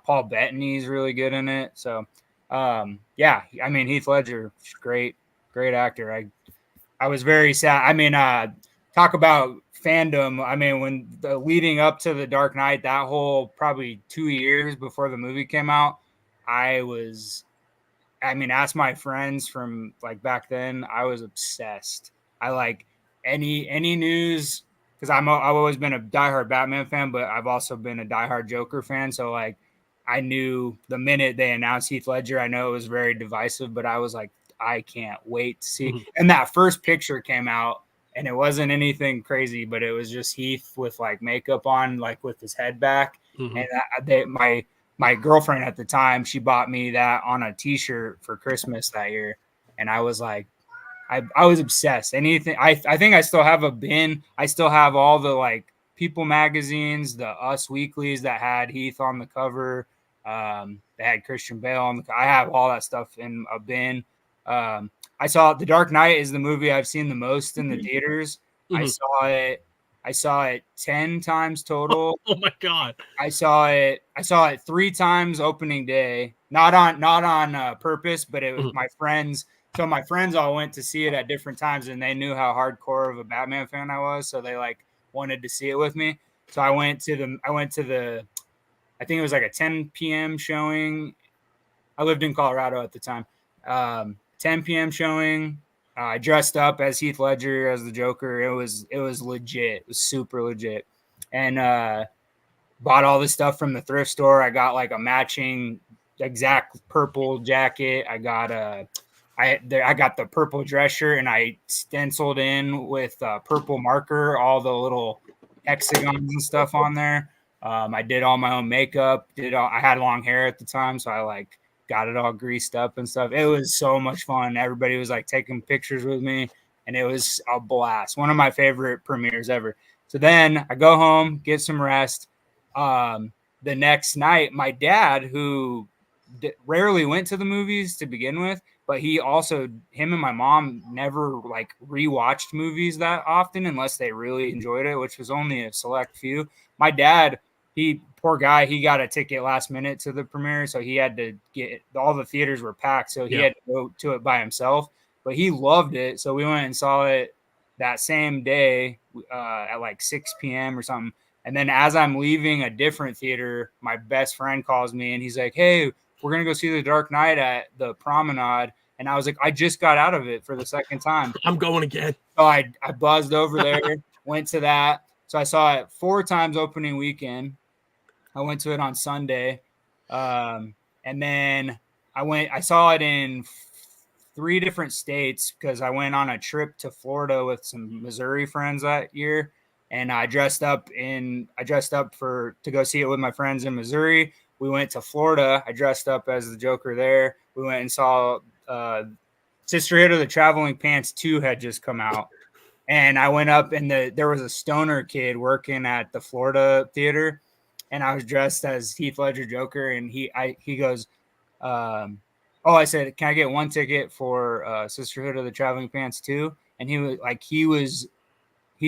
Paul Bettany's really good in it. So, yeah, I mean, Heath Ledger, great actor. I was very sad. I mean, talk about fandom. I mean, when leading up to The Dark Knight, that whole probably 2 years before the movie came out, ask my friends from like back then, I was obsessed. I like any news because I've always been a diehard Batman fan, but I've also been a diehard Joker fan. So like I knew the minute they announced Heath Ledger, I know it was very divisive, but I was like, I can't wait to see. Mm-hmm. And that first picture came out and it wasn't anything crazy, but it was just Heath with like makeup on, like with his head back. Mm-hmm. And my girlfriend at the time, she bought me that on a t-shirt for Christmas that year. And I was like, I was obsessed. Anything. I think I still have a bin. I still have all the like People magazines, the Us weeklies that had Heath on the cover. They had Christian Bale on I have all that stuff in a bin. I saw The Dark Knight is the movie I've seen the most in the theaters. Mm-hmm. I I saw it 10 times total. Oh my God. I saw it 3 times opening day, not on purpose, but it was my friends. So my friends all went to see it at different times, and they knew how hardcore of a Batman fan I was. So they like wanted to see it with me. So I went to the, I think it was like a 10 p.m. showing. I lived in Colorado at the time. 10 p.m. showing. I dressed up as Heath Ledger as the Joker. It was legit. It was super legit. And bought all this stuff from the thrift store. I got like a matching exact purple jacket. I got I got the purple dress shirt, and I stenciled in with purple marker all the little hexagons and stuff on there. I did all my own makeup. I had long hair at the time, so I like got it all greased up and stuff. It was so much fun. Everybody was like taking pictures with me, and it was a blast. One of my favorite premieres ever. So then I go home, get some rest. The next night, my dad, who rarely went to the movies to begin with, but him and my mom never like rewatched movies that often unless they really enjoyed it, which was only a select few. My dad, poor guy, he got a ticket last minute to the premiere, so he had to all the theaters were packed, so he had to go to it by himself, but he loved it. So we went and saw it that same day at like 6 p.m. or something. And then as I'm leaving a different theater, my best friend calls me and he's like, "Hey, we're going to go see The Dark Knight at the Promenade." And I was like, I just got out of it for the second time. I'm going again. So I buzzed over there, went to that. So I saw it 4 times opening weekend. I went to it on Sunday. And then I saw it in 3 different states because I went on a trip to Florida with some Missouri friends that year. And I dressed up to go see it with my friends in Missouri. We went to Florida. I dressed up as the Joker there. We went and saw Sisterhood of the Traveling Pants 2 had just come out. And I went up and there was a stoner kid working at the Florida theater. And I was dressed as Heath Ledger Joker. And he goes, I said, "Can I get 1 ticket for Sisterhood of the Traveling Pants 2?" And he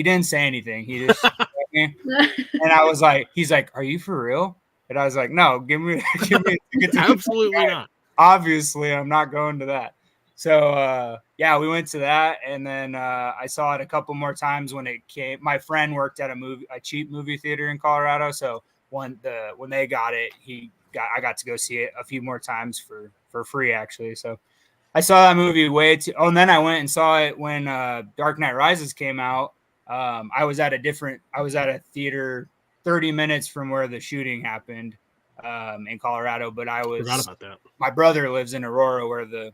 didn't say anything. He just me. And I was like, he's like, "Are you for real?" And I was like, "No, give me a ticket to Absolutely not. Obviously, I'm not going to that." So we went to that, and then I saw it a couple more times when it came. My friend worked at a cheap movie theater in Colorado, so when they got it, I got to go see it a few more times for free actually. So I saw that movie and then I went and saw it when Dark Knight Rises came out. I was at a theater 30 minutes from where the shooting happened in Colorado, but forgot about that. My brother lives in Aurora where the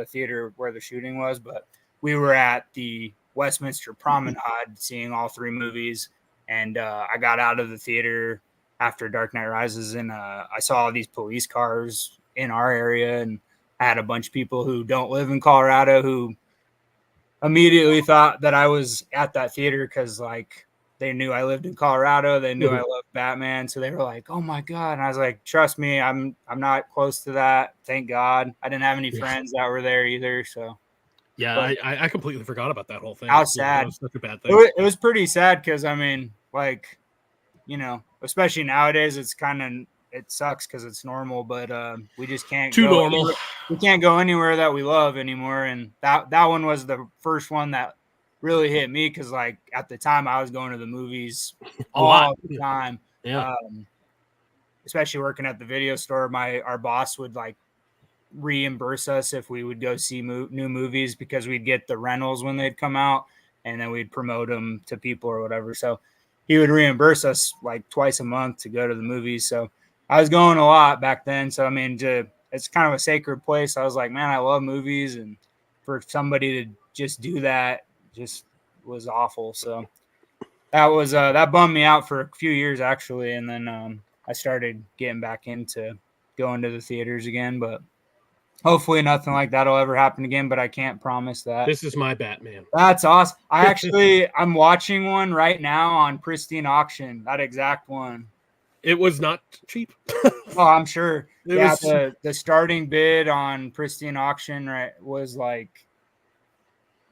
theater where the shooting was, but we were at the Westminster Promenade seeing all 3 movies, and I got out of the theater after Dark Knight Rises, and I saw all these police cars in our area, and I had a bunch of people who don't live in Colorado who immediately thought that I was at that theater because like they knew I lived in Colorado. They knew I loved Batman. So they were like, "Oh my God." And I was like, "Trust me, I'm not close to that. Thank God." I didn't have any friends that were there either. So yeah, I completely forgot about that whole thing. How sad. That was such a bad thing. It was pretty sad because I mean, like, especially nowadays, it sucks because it's normal, but we just can't too normal. We can't go anywhere that we love anymore. And that one was the first one that really hit me because, like, at the time I was going to the movies all the time. Yeah. Especially working at the video store, our boss would like reimburse us if we would go see new movies because we'd get the rentals when they'd come out, and then we'd promote them to people or whatever. So he would reimburse us like twice a month to go to the movies. So I was going a lot back then. So, I mean, it's kind of a sacred place. I was like, man, I love movies. And for somebody to just do that just was awful. So that bummed me out for a few years, actually. And then I started getting back into going to the theaters again. But hopefully nothing like that will ever happen again. But I can't promise that. This is my Batman. That's awesome. I'm watching one right now on Pristine Auction, that exact one. It was not cheap. Oh, I'm sure. The starting bid on Pristine Auction was like,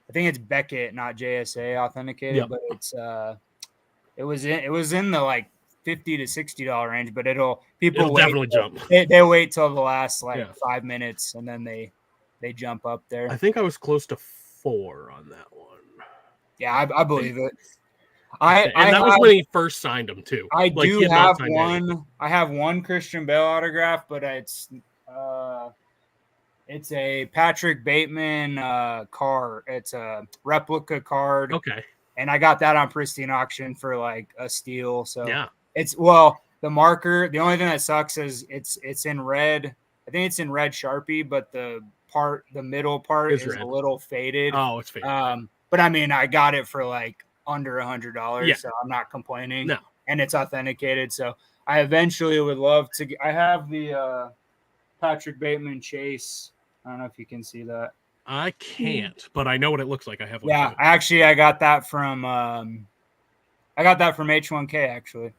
I think it's Beckett, not JSA authenticated, but it's it was in the like $50 to $60 range, but it'll definitely jump. They wait till the last 5 minutes and then they jump up there. I think I was close to 4 on that one. Yeah, I believe it. That was when he first signed him too. I do have one. I have one Christian Bale autograph, but it's a Patrick Bateman card. It's a replica card. Okay. And I got that on Pristine Auction for like a steal. So yeah, it's the marker. The only thing that sucks is it's in red. I think it's in red Sharpie, but the middle part is a little faded. Oh, it's faded. But I mean, I got it for like under $100, so I'm not complaining. No, and it's authenticated. So I eventually would love to. I have the Patrick Bateman Chase. I don't know if you can see that. I can't, but I know what it looks like. I have one. Yeah, actually, I got that from H1K. Actually,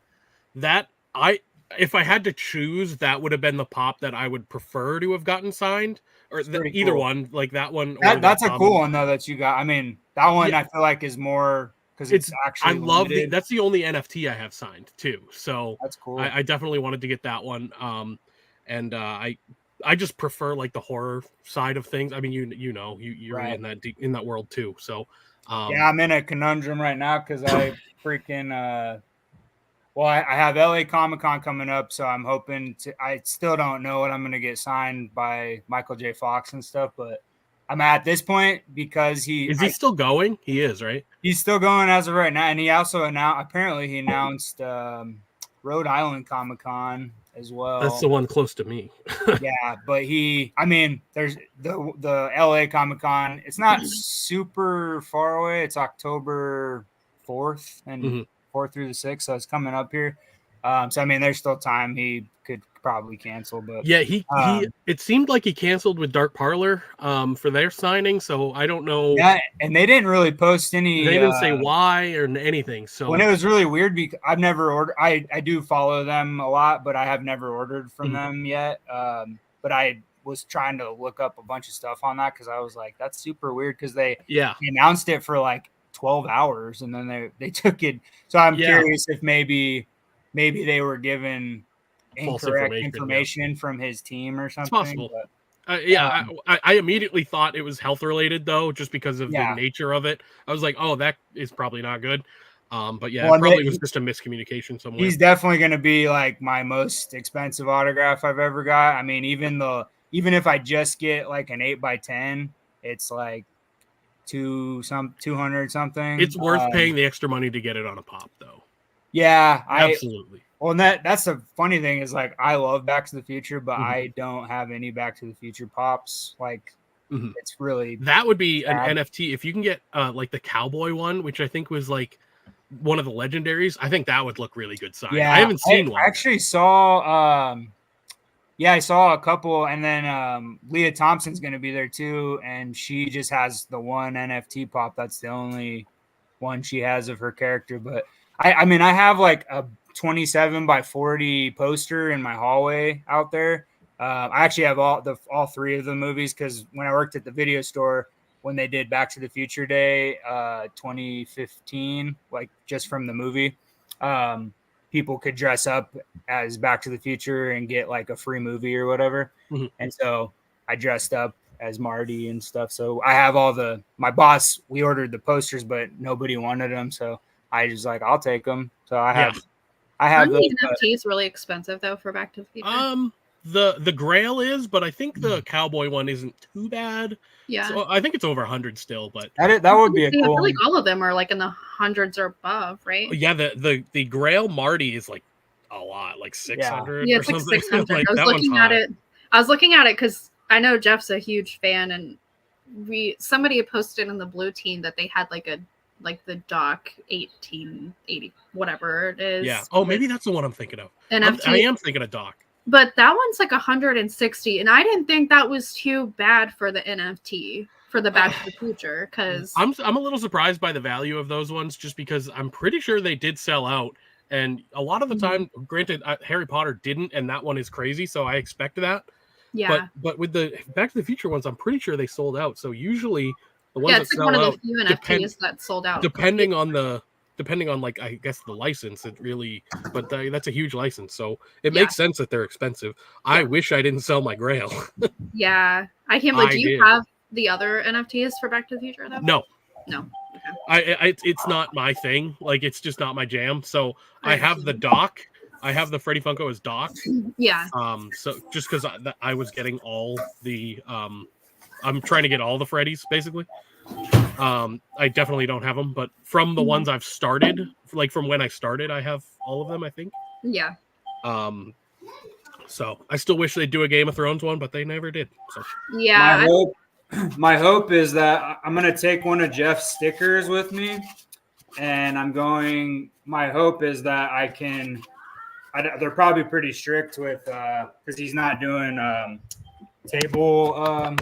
if I had to choose, that would have been the pop that I would prefer to have gotten signed, or either cool. one, like that one. That's a cool one though that you got. I mean, that one I feel like is more because it's actually. I love that's the only NFT I have signed too. So that's cool. I definitely wanted to get that one. And I just prefer like the horror side of things. I mean, you're right. in that world too. So yeah, I'm in a conundrum right now because I freaking I have LA Comic-Con coming up, so I'm hoping to. I still don't know what I'm going to get signed by Michael J. Fox and stuff, but I'm at this point because he still going? He is, right? He's still going as of right now, and he also announced Rhode Island Comic-Con as well. That's the one close to me. Yeah, but there's the LA Comic-Con. It's not super far away. It's October 4th and 4th through the 6th, so it's coming up here. So I mean, there's still time. He could probably cancel, but yeah, he it seemed like he canceled with Dark Parlor for their signing. So I don't know. Yeah, and they didn't really post any. They didn't say why or anything. So when it was really weird because I've never ordered. I do follow them a lot, but I have never ordered from them yet. But I was trying to look up a bunch of stuff on that because I was like, that's super weird because they announced it for like 12 hours and then they took it. So I'm curious if maybe they were given incorrect information from his team or something. It's possible. I immediately thought it was health related though, just because of the nature of it. I was like, oh, that is probably not good. But yeah, it probably was just a miscommunication somewhere. He's definitely going to be like my most expensive autograph I've ever got. I mean, even if I just get like an 8x10, it's like 200 something. It's worth paying the extra money to get it on a pop though. Yeah, absolutely. Well, and that's the funny thing is like I love Back to the Future, but I don't have any Back to the Future pops. Like it's really that would be an NFT if you can get like the cowboy one, which I think was like one of the legendaries. I think that would look really good signed. Yeah, I haven't seen one. I actually saw I saw a couple, and then Leah Thompson's going to be there too, and she just has the one NFT pop. That's the only one she has of her character. But I mean, I have like a 27x40 poster in my hallway out there. I actually have all three of the movies because when I worked at the video store, when they did Back to the Future Day 2015, like just from the movie, people could dress up as Back to the Future and get like a free movie or whatever. And so I dressed up as Marty and stuff. So I have my boss, we ordered the posters, but nobody wanted them. So I just like, I'll take them. So I have Aren't the NFTs really expensive though for Back to the Future? The Grail is, but I think the cowboy one isn't too bad. Yeah, so I think it's over 100 still, but that would be a cool. I feel like all of them are like in the hundreds or above, right? Yeah, the Grail Marty is like a lot, like 600. Yeah, it's like 600. Like, I was looking at it because I know Jeff's a huge fan, and somebody had posted in the blue team that they had like the Doc 1880, whatever it is. Yeah. Oh, maybe that's the one I'm thinking of. NFT. I am thinking of Doc. But that one's like 160, and I didn't think that was too bad for the NFT for the Back to the Future because I'm a little surprised by the value of those ones just because I'm pretty sure they did sell out, and a lot of the time, granted, Harry Potter didn't, and that one is crazy, so I expect that. Yeah. But with the Back to the Future ones, I'm pretty sure they sold out. So usually the ones it's like one of the few NFTs that sold out. Depending on the depending on like I guess the license, it really, but that's a huge license, so it makes sense that they're expensive. I wish I didn't sell my Grail. Yeah, I can't believe. Do you have the other NFTs for Back to the Future though? No. Okay. It's not my thing. Like it's just not my jam. So I have the doc. I have the Freddy Funko as doc. Yeah. So just because I was getting all the I'm trying to get all the Freddys basically. I definitely don't have them, but from the ones I've started, like from when I started, I have all of them, I think. Yeah. So I still wish they'd do a Game of Thrones one, but they never did. So yeah. My hope is that I'm going to take one of Jeff's stickers with me, and my hope is that they're probably pretty strict with, because he's not doing table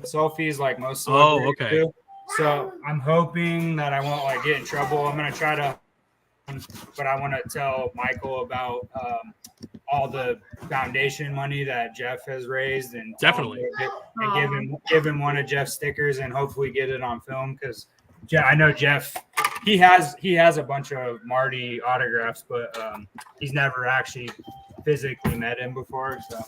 selfies like most celebrities do. So I'm hoping that I won't like get in trouble. I'm going to try to, but I want to tell Michael about all the foundation money that Jeff has raised, and definitely give him one of Jeff's stickers, and hopefully get it on film, because I know Jeff, he has a bunch of Marty autographs, but he's never actually physically met him before. So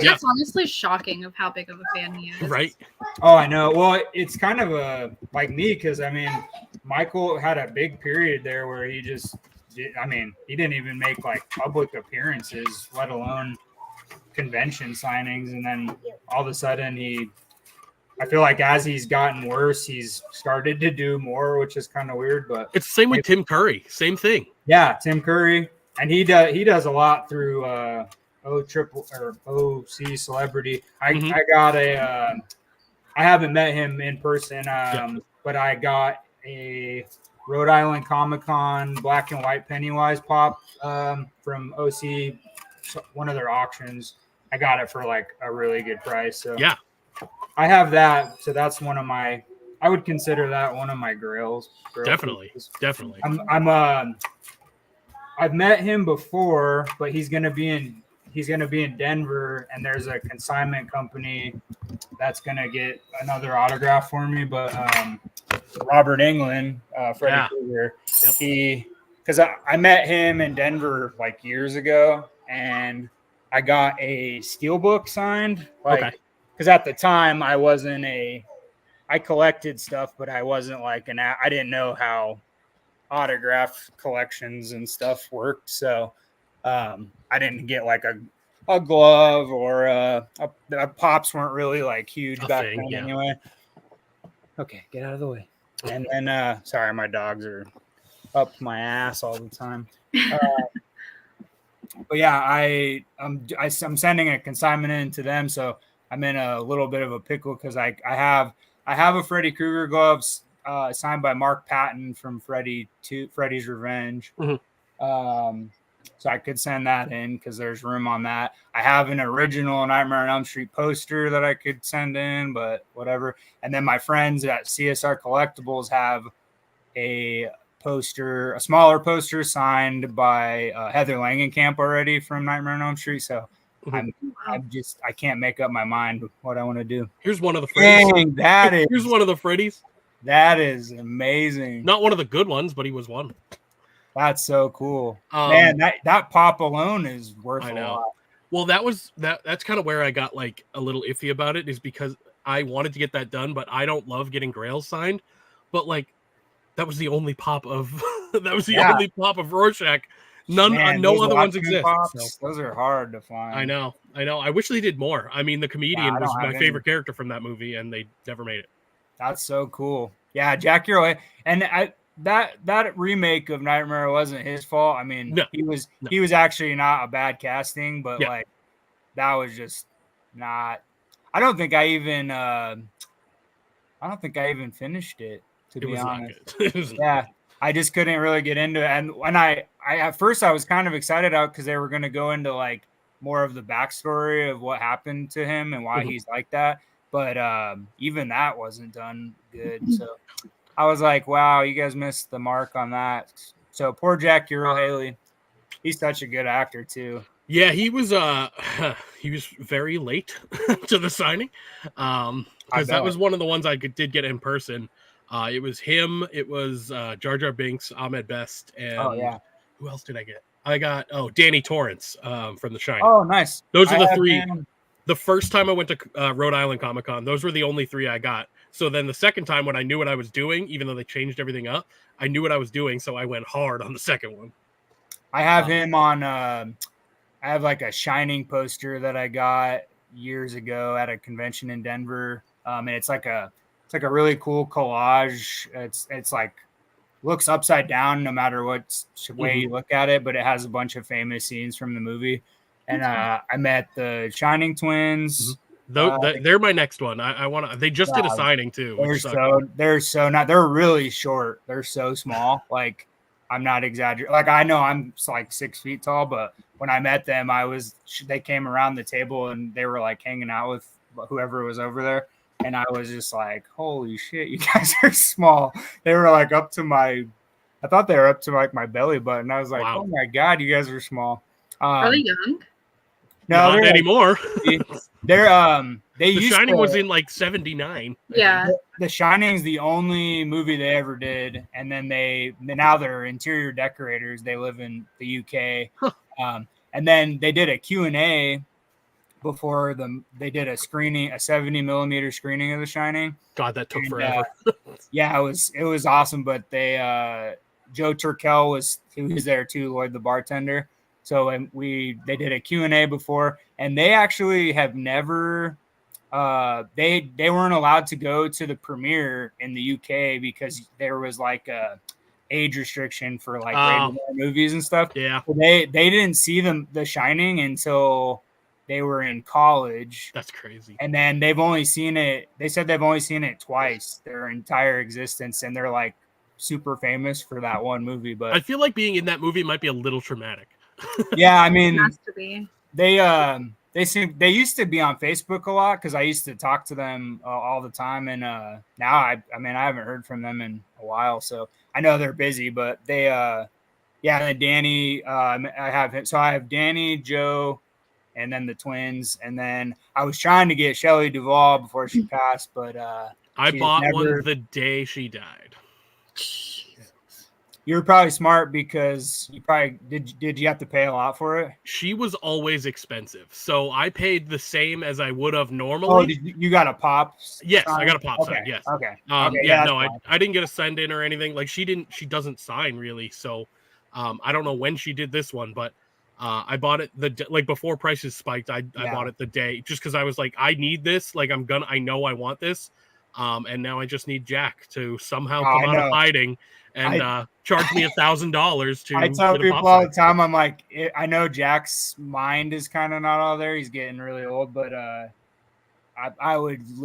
that's honestly shocking of how big of a fan he is. Right. Oh, I know. Well, it's kind of like me, because I mean, Michael had a big period there where he didn't even make like public appearances, let alone convention signings. And then all of a sudden I feel like as he's gotten worse, he's started to do more, which is kind of weird, but it's the same with Tim Curry. Same thing. Yeah. Tim Curry. And he does a lot through OC Celebrity. I got I haven't met him in person, but I got a Rhode Island Comic-Con black and white Pennywise pop from OC, one of their auctions. I got it for like a really good price. So yeah, I have that. So that's I would consider that one of my grails. Definitely. I've met him before, but he's gonna be in Denver, and there's a consignment company that's gonna get another autograph for me. But Robert Englund, Freddy Krueger, because I met him in Denver like years ago, and I got a steelbook signed. Because at the time I collected stuff, but I wasn't like I didn't know how autograph collections and stuff worked, so I didn't get like a glove, or the pops weren't really like huge back then anyway. Okay, get out of the way. And then sorry, my dogs are up my ass all the time. But yeah, I'm sending a consignment in to them, so I'm in a little bit of a pickle, because I have a Freddy Krueger gloves signed by Mark Patton from Freddy's Revenge. So I could send that in because there's room on that. I have an original Nightmare on Elm Street poster that I could send in, but whatever. And then my friends at CSR Collectibles have a smaller poster signed by Heather Langenkamp already from Nightmare on Elm Street. So I can't make up my mind what I want to do. Here's one of the Freddies. Dang, here's one of the Freddies. That is amazing. Not one of the good ones, but he was one. That's so cool. Man, that pop alone is worth a lot. Well, that's kind of where I got like a little iffy about it, is because I wanted to get that done, but I don't love getting Grails signed. But like that was the only pop of only pop of Rorschach. No other ones exist. So. Those are hard to find. I know. I wish they did more. I mean, the comedian was my favorite character from that movie, and they never made it. That's so cool. Yeah, Jack Earl. And that remake of Nightmare wasn't his fault. I mean, he was actually not a bad casting, but like that was just not. I don't think I even finished it, to be honest. I just couldn't really get into it. And when I at first I was kind of excited out because they were going to go into like more of the backstory of what happened to him and why he's like that. But even that wasn't done good. So I was like, wow, you guys missed the mark on that. So poor Jack Earl Haley. He's such a good actor too. Yeah, he was very late to the signing. Because that was one of the ones I did get in person. It was him. It was Jar Jar Binks, Ahmed Best, and who else did I get? I got Danny Torrance from The Shining. Oh, nice. Those are the three. The first time I went to Rhode Island Comic Con, those were the only three I got. So then the second time when I knew what I was doing, even though they changed everything up, I knew what I was doing, so I went hard on the second one. I have him on. I have like a Shining poster that I got years ago at a convention in Denver, and it's like a really cool collage. It's like looks upside down no matter what way you look at it, but it has a bunch of famous scenes from the movie. And I met the Shining twins. They're my next one. I want to. They just did a signing too. They're really short. They're so small. Like I'm not exaggerating. Like I know I'm like 6 feet tall, but when I met them, they came around the table and they were like hanging out with whoever was over there. And I was just like, holy shit, you guys are small. They were like I thought they were up to like my belly button. I was like, wow. Oh my God, you guys are small. Are they young? No, not anymore. The Shining was in like 79. Yeah. The Shining's the only movie they ever did. And then now they're interior decorators. They live in the UK. Huh. And then they did a Q&A before they did a 70 millimeter screening of The Shining. God, that took forever. Yeah, it was awesome. But Joe Turkel was there too, Lloyd the bartender. So they did a Q&A before, and they actually have never they weren't allowed to go to the premiere in the UK because there was like a age restriction for like rated movies and stuff. Yeah. So they didn't see The Shining until they were in college. That's crazy. And then they've only seen it. They said they've only seen it twice their entire existence, and they're like super famous for that one movie. But I feel like being in that movie might be a little traumatic. Yeah, I mean, it has to be. They used to be on Facebook a lot because I used to talk to them all the time, and now I haven't heard from them in a while, so I know they're busy. But they, and then Danny, I have Danny, Joe, and then the twins, and then I was trying to get Shelley Duvall before she passed, but I bought one the day she died. You were probably smart because you probably did you have to pay a lot for it? She was always expensive. So I paid the same as I would have normally. Oh, you got a pop? Yes, I got a pop sign. Yes. Okay. I didn't get a send in or anything. Like she doesn't sign really. So I don't know when she did this one, but I bought it before prices spiked. I bought it the day just because I was like, I need this. Like I know I want this. And now I just need Jack to somehow come out of hiding and charge me $1,000 to. I tell people all the time, I'm like, I know Jack's mind is kind of not all there. He's getting really old, but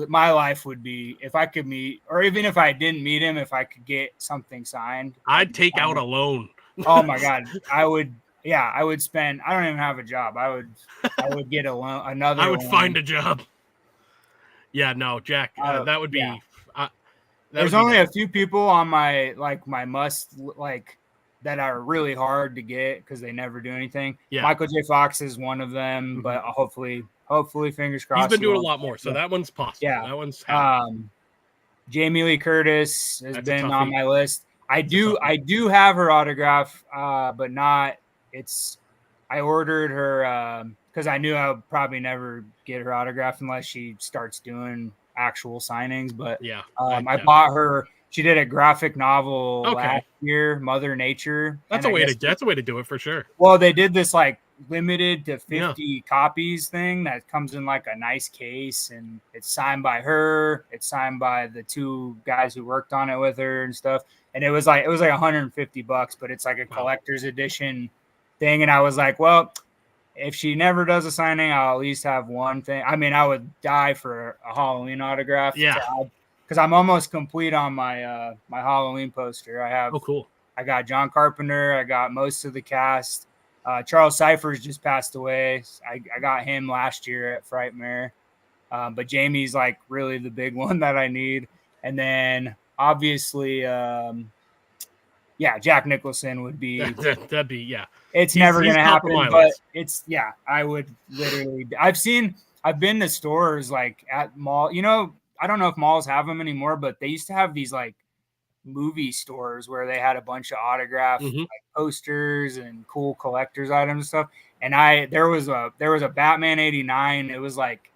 my life would be if I could meet, or even if I didn't meet him, if I could get something signed, I'd take out a loan. Oh my God, I would. Yeah, I would spend. I don't even have a job. I would get a loan. Another. I would find a job. Yeah, no, Jack. That would be. Yeah. There's only a few people on my must that are really hard to get because they never do anything. Yeah. Michael J. Fox is one of them, but hopefully, fingers crossed. He's been doing a lot more, so that one's possible. Yeah, that one's. Jamie Lee Curtis has been on my list. I do have her autograph, but not. I ordered her because I knew I would probably never get her autograph unless she starts doing actual signings. But yeah, I bought her. She did a graphic novel last year, Mother Nature. That's a way to do it for sure. Well, they did this like limited to 50 copies thing that comes in like a nice case, and it's signed by her. It's signed by the two guys who worked on it with her and stuff. And it was like $150, but it's like a collector's edition thing. And I was like, well, if she never does a signing, I'll at least have one thing. I mean, I would die for a Halloween autograph. Yeah. Because I'm almost complete on my my Halloween poster. I have. Oh, cool. I got John Carpenter. I got most of the cast. Charles Cyphers just passed away. I got him last year at Frightmare. But Jamie's like really the big one that I need. And then obviously, Jack Nicholson would be. That'd be. It's never going to happen, but I would literally. I've been to stores like at mall. You know, I don't know if malls have them anymore, but they used to have these like movie stores where they had a bunch of autograph like, posters and cool collector's items and stuff. And there was a Batman 89. It was like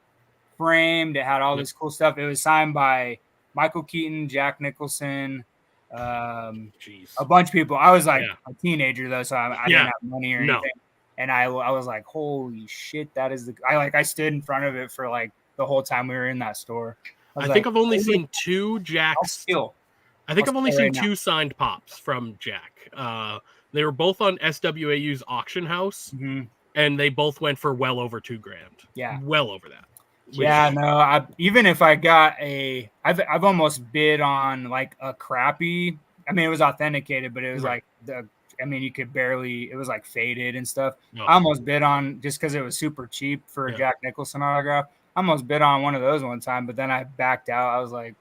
framed. It had all this cool stuff. It was signed by Michael Keaton, Jack Nicholson, a bunch of people. I was like a teenager though, so I didn't have money or anything. And I was like, holy shit, that is I stood in front of it for like the whole time we were in that store. I think I've only seen two Jacks. I think I've only seen two signed pops from Jack. They were both on SWAU's auction house, and they both went for well over $2,000. Yeah, well over that. Yeah, no. Even if I got I've almost bid on like a crappy. I mean, it was authenticated, but it was like you could barely. It was like faded and stuff. I almost bid on just because it was super cheap for a Jack Nicholson autograph. I almost bid on one of those one time, but then I backed out. I was like,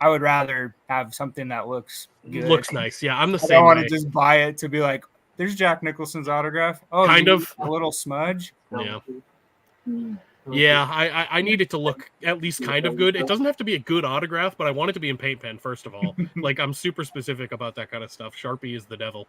I would rather have something that looks good. Looks nice. Yeah, I'm the same. I don't want to just buy it to be like, there's Jack Nicholson's autograph. Oh, kind of a little smudge. Yeah. Yeah, I need it to look at least kind of good. It doesn't have to be a good autograph, but I want it to be in paint pen, first of all. Like, I'm super specific about that kind of stuff. Sharpie is the devil.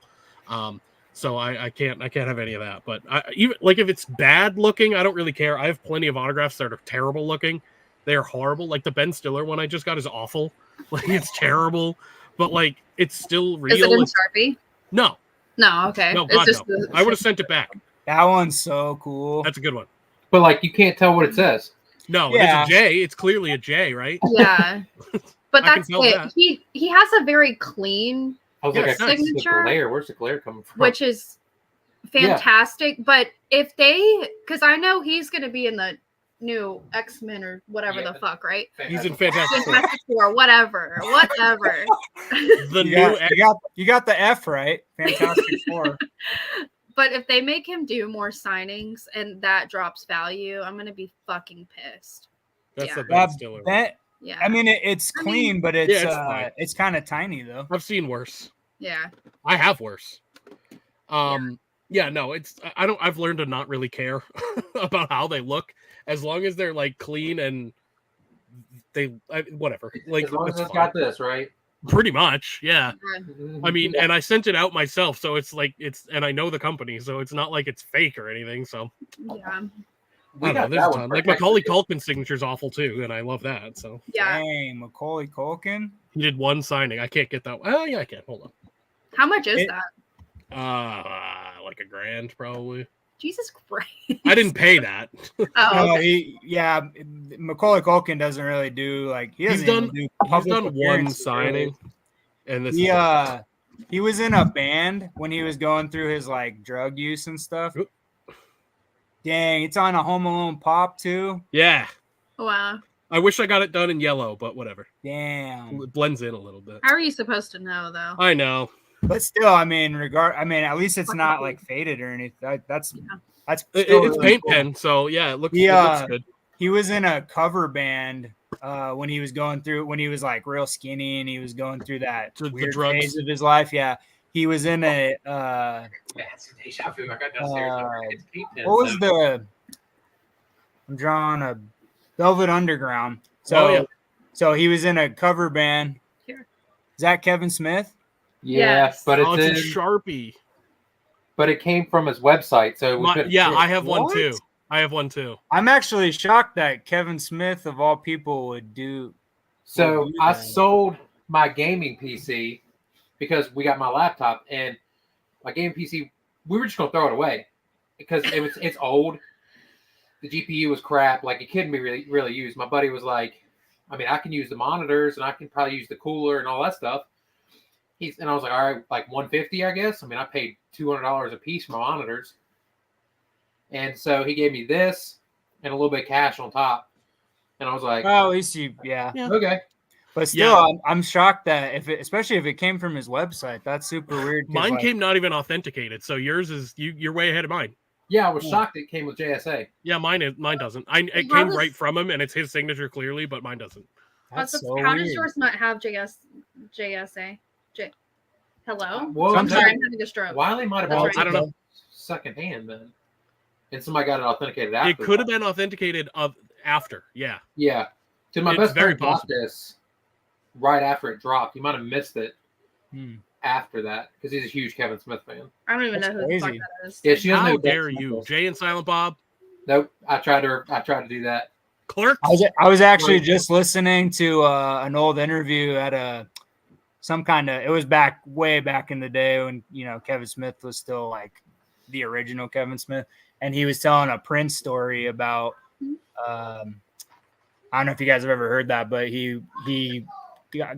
So I can't have any of that. But even like if it's bad looking, I don't really care. I have plenty of autographs that are terrible looking. They are horrible. Like the Ben Stiller one I just got is awful. Like it's terrible, but like it's still real. Is it in Sharpie? No. No, okay. No, God, no. I would have sent it back. That one's so cool. That's a good one. But like you can't tell what it says. No, it's a J. It's clearly a J, right? Yeah. But that's it. That. He has a very clean signature. Where's the glare coming from? Which is fantastic. Yeah. But if because I know he's going to be in the new X-Men or whatever the fuck, right? He's in Fantastic Four, whatever. You got the F right. Fantastic Four. But if they make him do more signings and that drops value, I'm gonna be fucking pissed. That's the Ben Stiller. Yeah. I mean, it's clean, but it's kind of tiny though. I've seen worse. Yeah. I have worse. Yeah, no, I've learned to not really care about how they look as long as they're like clean and whatever. Like as long as it's got this, right? Pretty much, yeah. I mean, and I sent it out myself, so it's like and I know the company, so it's not like it's fake or anything. So yeah, I don't know. Like Macaulay Culkin's signature's awful too, and I love that. So yeah, dang, Macaulay Culkin. He did one signing. I can't get that. Oh yeah, I can. Hold on. How much is that? Like $1,000 probably. Jesus Christ! I didn't pay that. Oh, okay. Macaulay Culkin doesn't really do like he's done one signing, and this he was in a band when he was going through his like drug use and stuff. Oop. Dang, it's on a Home Alone pop too. Yeah. Wow. I wish I got it done in yellow, but whatever. Damn. It blends in a little bit. How are you supposed to know though? I know. But still, I mean, at least it's not like faded or anything. That's it's really paint cool. Pen, so yeah, it looks good. He was in a cover band when he was like real skinny and he was going through that weird phase of his life. Yeah, he was in a. It's deja vu. I got downstairs. It's paint pen. What was I'm drawing a Velvet Underground. So, so he was in a cover band. Here. Is that Kevin Smith? Yes, but it's in Sharpie. But it came from his website, so I have one too. I have one too. I'm actually shocked that Kevin Smith, of all people, would do. So I sold my gaming PC because we got my laptop, and my gaming PC, we were just gonna throw it away because it's old. The GPU was crap. Like it couldn't be really used. My buddy was like, I mean, I can use the monitors and I can probably use the cooler and all that stuff. And I was like, all right, like $150, I guess. I mean, I paid $200 a piece for my monitors. And so he gave me this and a little bit of cash on top. And I was like, oh, at least okay. But still, I'm shocked that especially if it came from his website, that's super weird. Mine came not even authenticated. So yours is, you're way ahead of mine. Yeah, I was shocked it came with JSA. Yeah, mine doesn't. It came right from him and it's his signature clearly, but mine doesn't. How does yours not have JSA? Hello? Well, I'm sorry, I'm having a stroke. Wiley might have bought I don't know. secondhand then. And somebody got it authenticated after. It could have been authenticated after, yeah. Yeah. To my best very friend bought this. right after it dropped. You might have missed it Hmm. after that because he's a huge Kevin Smith fan. I don't even That's know who the fuck crazy. that is. Yeah, she doesn't know How who Kevin dare Smith you, is. Jay and Silent Bob? Nope. I tried to do that. Clerks. I was actually just listening to an old interview at some kind of, it was way back in the day when, you know, Kevin Smith was still like the original Kevin Smith, and he was telling a Prince story about I don't know if you guys have ever heard that, but he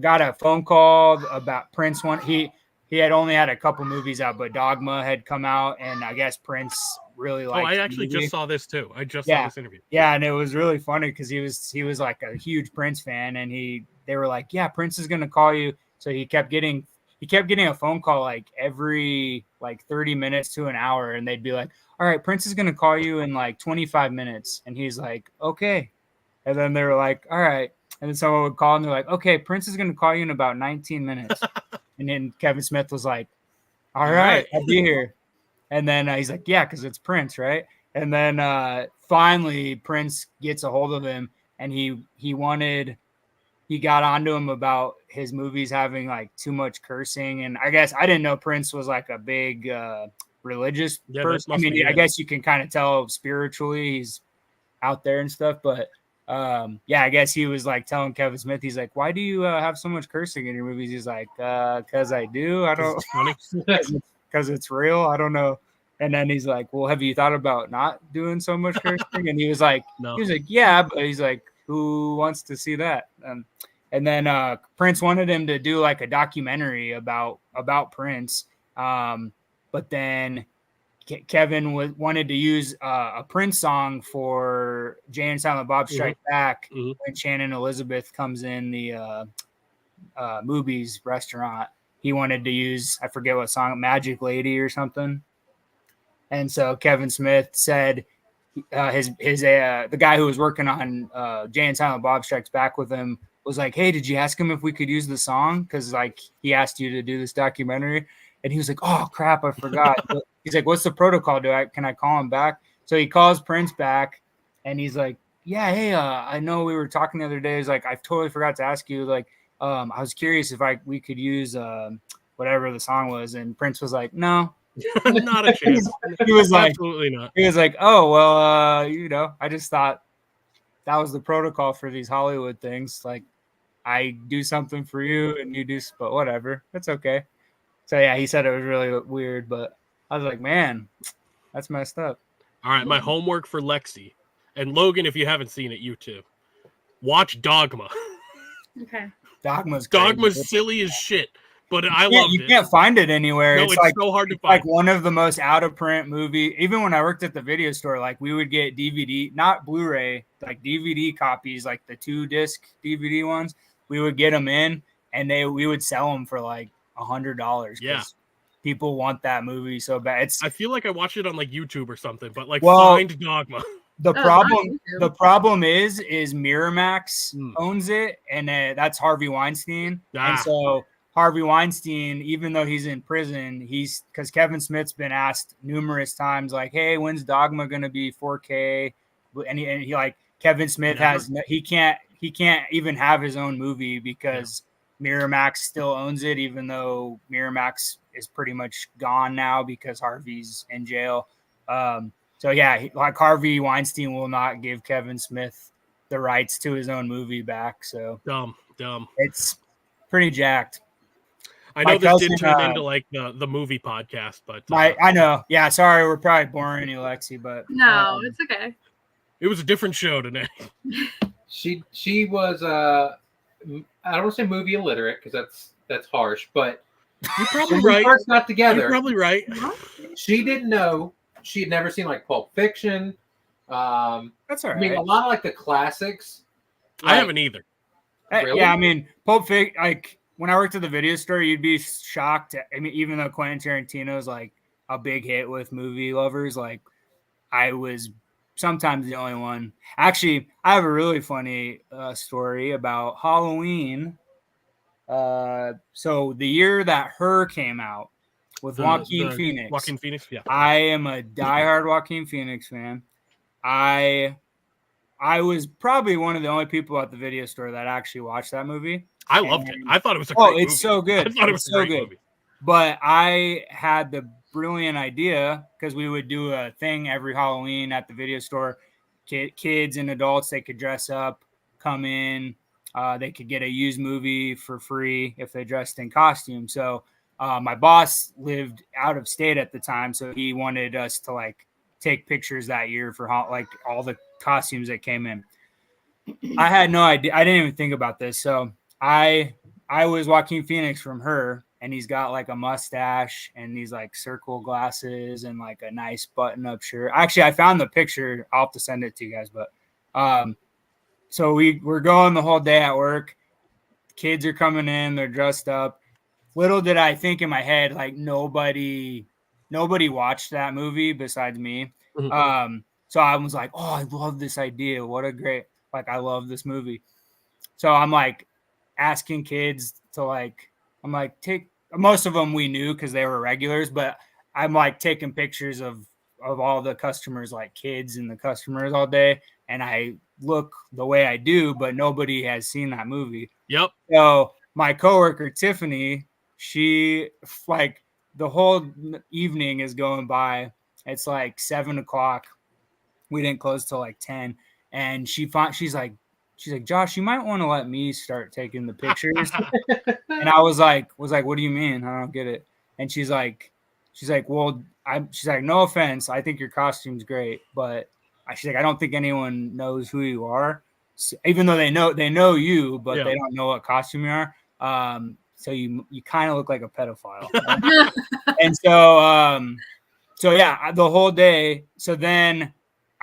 got a phone call about Prince. He had only had a couple movies out, but Dogma had come out, and I guess Prince really liked. I actually just saw this too. I just Yeah. saw this interview. Yeah, and it was really funny because he was like a huge Prince fan, and they were like, yeah, Prince is gonna call you. So he kept getting a phone call like every like 30 minutes to an hour, and they'd be like, all right, Prince is gonna call you in like 25 minutes, and he's like, okay. And then they were like, all right. And then someone would call and they're like, okay, Prince is going to call you in about 19 minutes. And then Kevin Smith was like, all right, I'll be here. And then he's like, yeah, because it's Prince, right? And then finally Prince gets a hold of him, and he got onto him about his movies having like too much cursing. And I guess I didn't know Prince was like a big religious person. I mean, I guess you can kind of tell spiritually he's out there and stuff, but I guess he was like telling Kevin Smith, he's like, why do you have so much cursing in your movies? He's like, because I do. I don't, because it's real. I don't know. And then he's like, well, have you thought about not doing so much cursing? And he was like, no. He was like, yeah, but he's like, who wants to see that? And then Prince wanted him to do like a documentary about Prince. But then Kevin wanted to use a Prince song for Jay and Silent Bob Strike Back when Shannon Elizabeth comes in the Movies restaurant. He wanted to use, I forget what song, Magic Lady or something. And so Kevin Smith said the guy who was working on Jay and Silent Bob Strikes Back with him was like, hey, did you ask him if we could use the song? Because like he asked you to do this documentary. And he was like, oh, crap, I forgot. He's like, what's the protocol? Can I call him back? So he calls Prince back, and he's like, yeah, hey, I know we were talking the other day. He's like, I totally forgot to ask you. Like, I was curious if we could use whatever the song was. And Prince was like, no. Not a chance. He was like, absolutely not. He was like, oh, well, I just thought that was the protocol for these Hollywood things. Like, I do something for you, and you do, but whatever. It's okay. So, yeah, he said it was really weird, but I was like, man, that's messed up. All right, my homework for Lexi. And Logan, if you haven't seen it, you too. Watch Dogma. Okay. Dogma's silly as shit, but I loved it. You can't find it anywhere. No, it's like, so hard to find. Like one of the most out-of-print movie. Even when I worked at the video store, like we would get DVD, not Blu-ray, like DVD copies, like the 2-disc DVD ones. We would get them in, and we would sell them for like $100. Yeah, people want that movie so bad. I feel like I watched it on like YouTube or something, but like find Dogma. The problem is Miramax owns it, and that's Harvey Weinstein. And so Harvey Weinstein, even though he's in prison, because Kevin Smith's been asked numerous times, like, hey, when's Dogma going to be 4K? And he like Kevin Smith he can't even have his own movie because Miramax still owns it, even though Miramax is pretty much gone now because Harvey's in jail. So yeah, like Harvey Weinstein will not give Kevin Smith the rights to his own movie back. So dumb. It's pretty jacked. I know this did turn into like the movie podcast, but I know. Yeah, sorry, we're probably boring you, Lexi, but no, it's okay. It was a different show today. She was I don't want to say movie illiterate because that's harsh, but you're probably right. We first got together. You're probably right. She didn't know. She had never seen like Pulp Fiction. That's all right. I mean, a lot of like the classics. I haven't either. Really? Yeah, I mean, Pulp Fiction. Like when I worked at the video store, you'd be shocked. I mean, even though Quentin Tarantino is like a big hit with movie lovers, like I was sometimes the only one. Actually, I have a really funny story about Halloween. So the year that Her came out with Joaquin Phoenix. Yeah. I am a diehard Joaquin Phoenix fan. I I was probably one of the only people at the video store that actually watched that movie. I loved it. I thought it was a great movie. It's so good. I thought it was a great movie. But I had the brilliant idea because we would do a thing every Halloween at the video store. Kids and adults, they could dress up, come in. They could get a used movie for free if they dressed in costume. So my boss lived out of state at the time, so he wanted us to like take pictures that year for like all the costumes that came in. I had no idea. I didn't even think about this. So I was Joaquin Phoenix from Her, and he's got like a mustache and these like circle glasses and like a nice button-up shirt. Actually, I found the picture. I'll have to send it to you guys. But so we're going the whole day at work. Kids are coming in. They're dressed up. Little did I think in my head, like nobody watched that movie besides me. Mm-hmm. So I was like, oh, I love this idea. What a great, like, I love this movie. So I'm like asking kids to like, I'm like, most of them we knew because they were regulars, but I'm like taking pictures of all the customers, like kids and the customers all day. And I look the way I do, but nobody has seen that movie. Yep. So my coworker, Tiffany, she like the whole evening is going by. It's like 7:00. We didn't close till like 10. And she's like, Josh, you might want to let me start taking the pictures. And I was like, what do you mean? I don't get it. And she's like, well, she's like, no offense. I think your costume's great, but she's like, I don't think anyone knows who you are. So, even though they know you, but they don't know what costume you are. So you kind of look like a pedophile. Right? And so yeah, the whole day. So then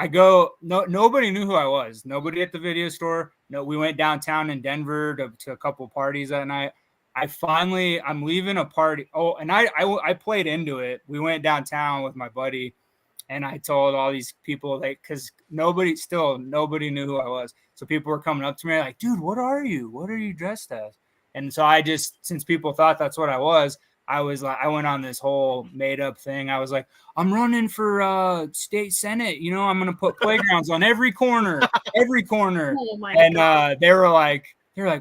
I go, nobody knew who I was. Nobody at the video store. No, we went downtown in Denver to a couple parties that night. I'm leaving a party. Oh, and I played into it. We went downtown with my buddy, and I told all these people, like, because nobody knew who I was. So people were coming up to me like, dude, what are you? What are you dressed as? And so I just, since people thought that's what I was like, I went on this whole made up thing. I was like, I'm running for state Senate. You know, I'm going to put playgrounds on every corner. Oh my God. They were like,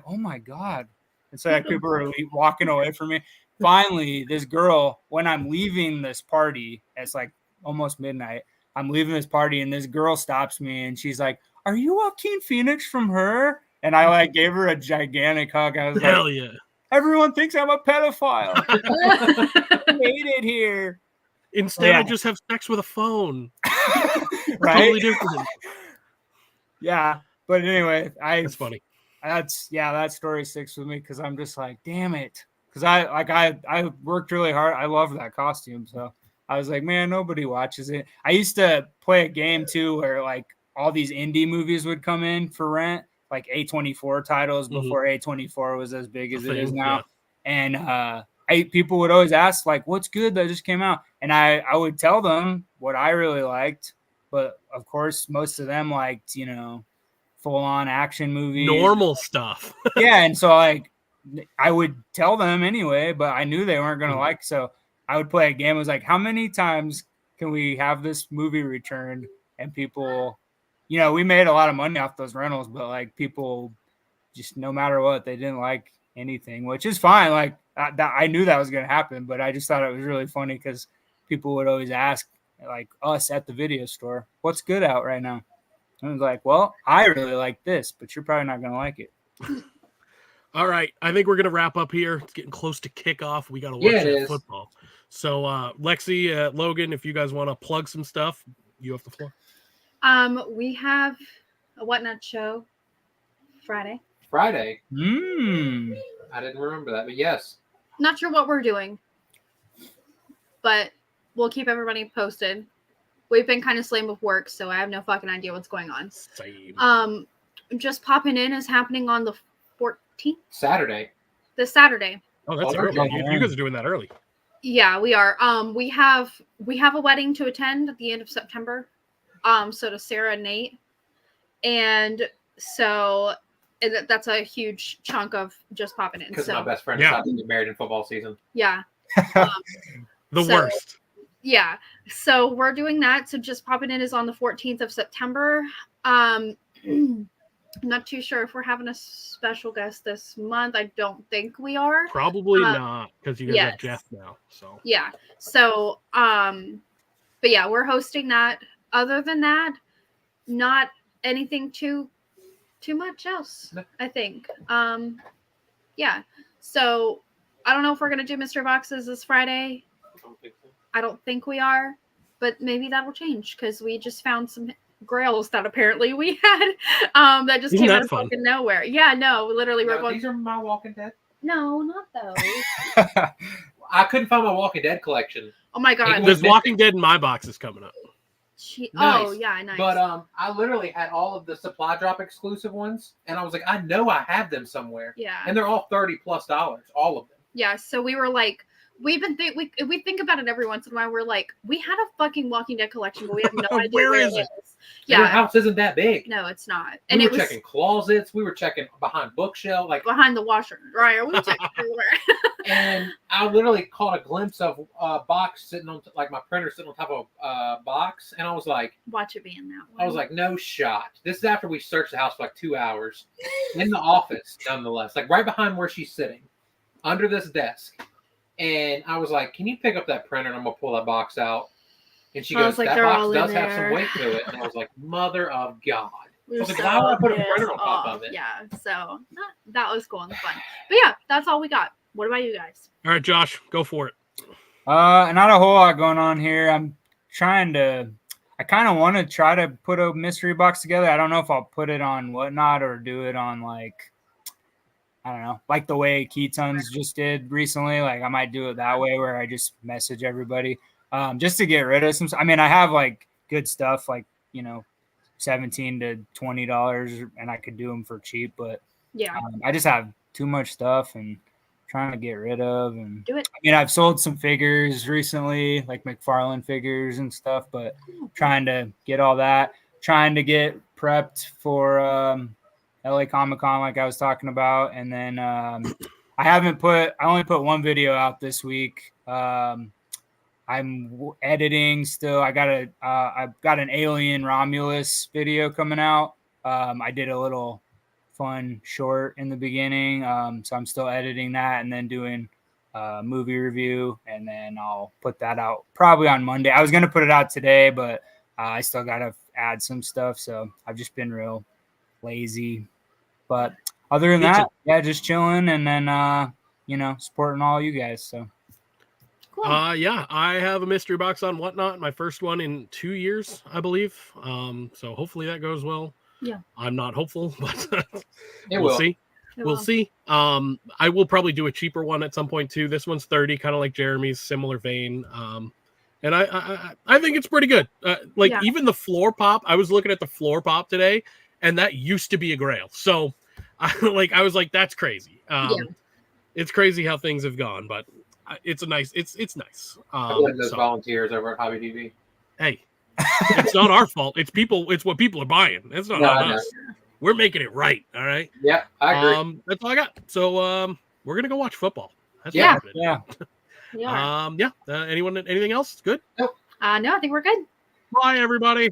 oh my God. And so like, people were walking away from me. Finally, this girl, when I'm leaving this party, it's like almost midnight. I'm leaving this party and this girl stops me and she's like, are you Joaquin Phoenix from Her? And I like gave her a gigantic hug. I was Hell like, yeah. Everyone thinks I'm a pedophile. I hate it here. Instead, I just have sex with a phone. Right? Totally different. Yeah. But anyway, that's funny. That story sticks with me because I'm just like, damn it. Because I worked really hard. I love that costume. So I was like, man, nobody watches it. I used to play a game too where like all these indie movies would come in for rent, like A24 titles before A24 was as big as it is now. Yeah. And people would always ask, like, what's good that just came out? And I would tell them what I really liked. But, of course, most of them liked, you know, full-on action movies. Normal stuff. Yeah, and so, like, I would tell them anyway, but I knew they weren't going to like. So I would play a game. I was like, how many times can we have this movie returned? And people, you know, we made a lot of money off those rentals, but, like, people just no matter what, they didn't like anything, which is fine. Like, I knew that was going to happen, but I just thought it was really funny because people would always ask, like, us at the video store, what's good out right now? And I was like, well, I really like this, but you're probably not going to like it. All right. I think we're going to wrap up here. It's getting close to kickoff. We got to watch that football. So, Lexi, Logan, if you guys want to plug some stuff, you have the floor. We have a Whatnot show Friday. I didn't remember that, but yes. Not sure what we're doing, but we'll keep everybody posted. We've been kind of slammed with work, so I have no fucking idea what's going on. Same. Just Popping In is happening on the 14th. Saturday. This Saturday. Oh, that's early. You guys are doing that early. Yeah, we are. We have a wedding to attend at the end of September. So to Sarah and Nate. And so that's a huge chunk of Just Popping In. Because my best friend decided to get married in football season. Yeah. The worst. Yeah. So we're doing that. So Just Popping In is on the 14th of September. Not too sure if we're having a special guest this month. I don't think we are. Probably not, because you guys have Jeff now. So yeah. So but yeah, we're hosting that. Other than that, not anything too much else, I think. Yeah. So I don't know if we're gonna do mystery boxes this Friday. I don't think so. I don't think we are, but maybe that will change because we just found some grails that apparently we had that just came out of fucking nowhere. Yeah, no, literally we're going. These are my Walking Dead. No, not those. I couldn't find my Walking Dead collection. Oh my god, there's Walking Dead in my boxes coming up. Nice. Oh yeah, nice. But I literally had all of the supply drop exclusive ones, and I was like, I know I have them somewhere. Yeah, and they're all $30+, all of them. Yeah, so we were like, we think about it every once in a while. We're like, we had a fucking Walking Dead collection, but we have no idea where is it it. is. Yeah, your house isn't that big. No, it's not. And we were checking closets. We were checking behind bookshelf, like behind the washer and dryer. We checked everywhere. And I literally caught a glimpse of a box sitting on, like my printer sitting on top of a box, and I was like, "Watch it be in that one." I was like, "No shot." This is after we searched the house for like 2 hours in the office, nonetheless, like right behind where she's sitting, under this desk. And I was like, "Can you pick up that printer?" And I'm gonna pull that box out. And she goes, "That box does have some weight to it." And I was like, "Mother of God." I was like, "Why would I put a printer on top of it?" Yeah, so that was cool and fun. But yeah, that's all we got. What about you guys? All right, Josh, go for it. Not a whole lot going on here. I kind of want to try to put a mystery box together. I don't know if I'll put it on Whatnot or do it on like, I don't know, like the way Keytons just did recently. Like I might do it that way where I just message everybody just to get rid of some. I mean, I have like good stuff, like, you know, $17 to $20, and I could do them for cheap. But yeah, I just have too much stuff and trying to get rid of. And do it. I mean, I've sold some figures recently, like McFarlane figures and stuff, but trying to get all that, trying to get prepped for LA Comic-Con like I was talking about. And then I only put one video out this week. I'm editing still. I've got an Alien Romulus video coming out. I did a little fun short in the beginning, so I'm still editing that and then doing a movie review, and then I'll put that out probably on Monday. I was going to put it out today, but I still got to add some stuff, so I've just been real lazy. But other than that, yeah, just chilling, and then supporting all you guys. So cool. Yeah, I have a mystery box on Whatnot, my first one in 2 years, I believe. So hopefully that goes well. Yeah, I'm not hopeful, but we'll see. We'll see. I will probably do a cheaper one at some point too. This one's 30, kind of like Jeremy's, similar vein. And I think it's pretty good. Even the floor pop. I was looking at the floor pop today, and that used to be a Grail. So, I was like, that's crazy. It's crazy how things have gone, but it's nice. It's nice. Those volunteers over at Hobby TV. Hey. It's not our fault. It's what people are buying. It's not on us. We're making it right. All right. Yeah, I agree. That's all I got. So we're gonna go watch football. That's yeah. Anyone? Anything else? Good. Nope. No, I think we're good. Bye, everybody.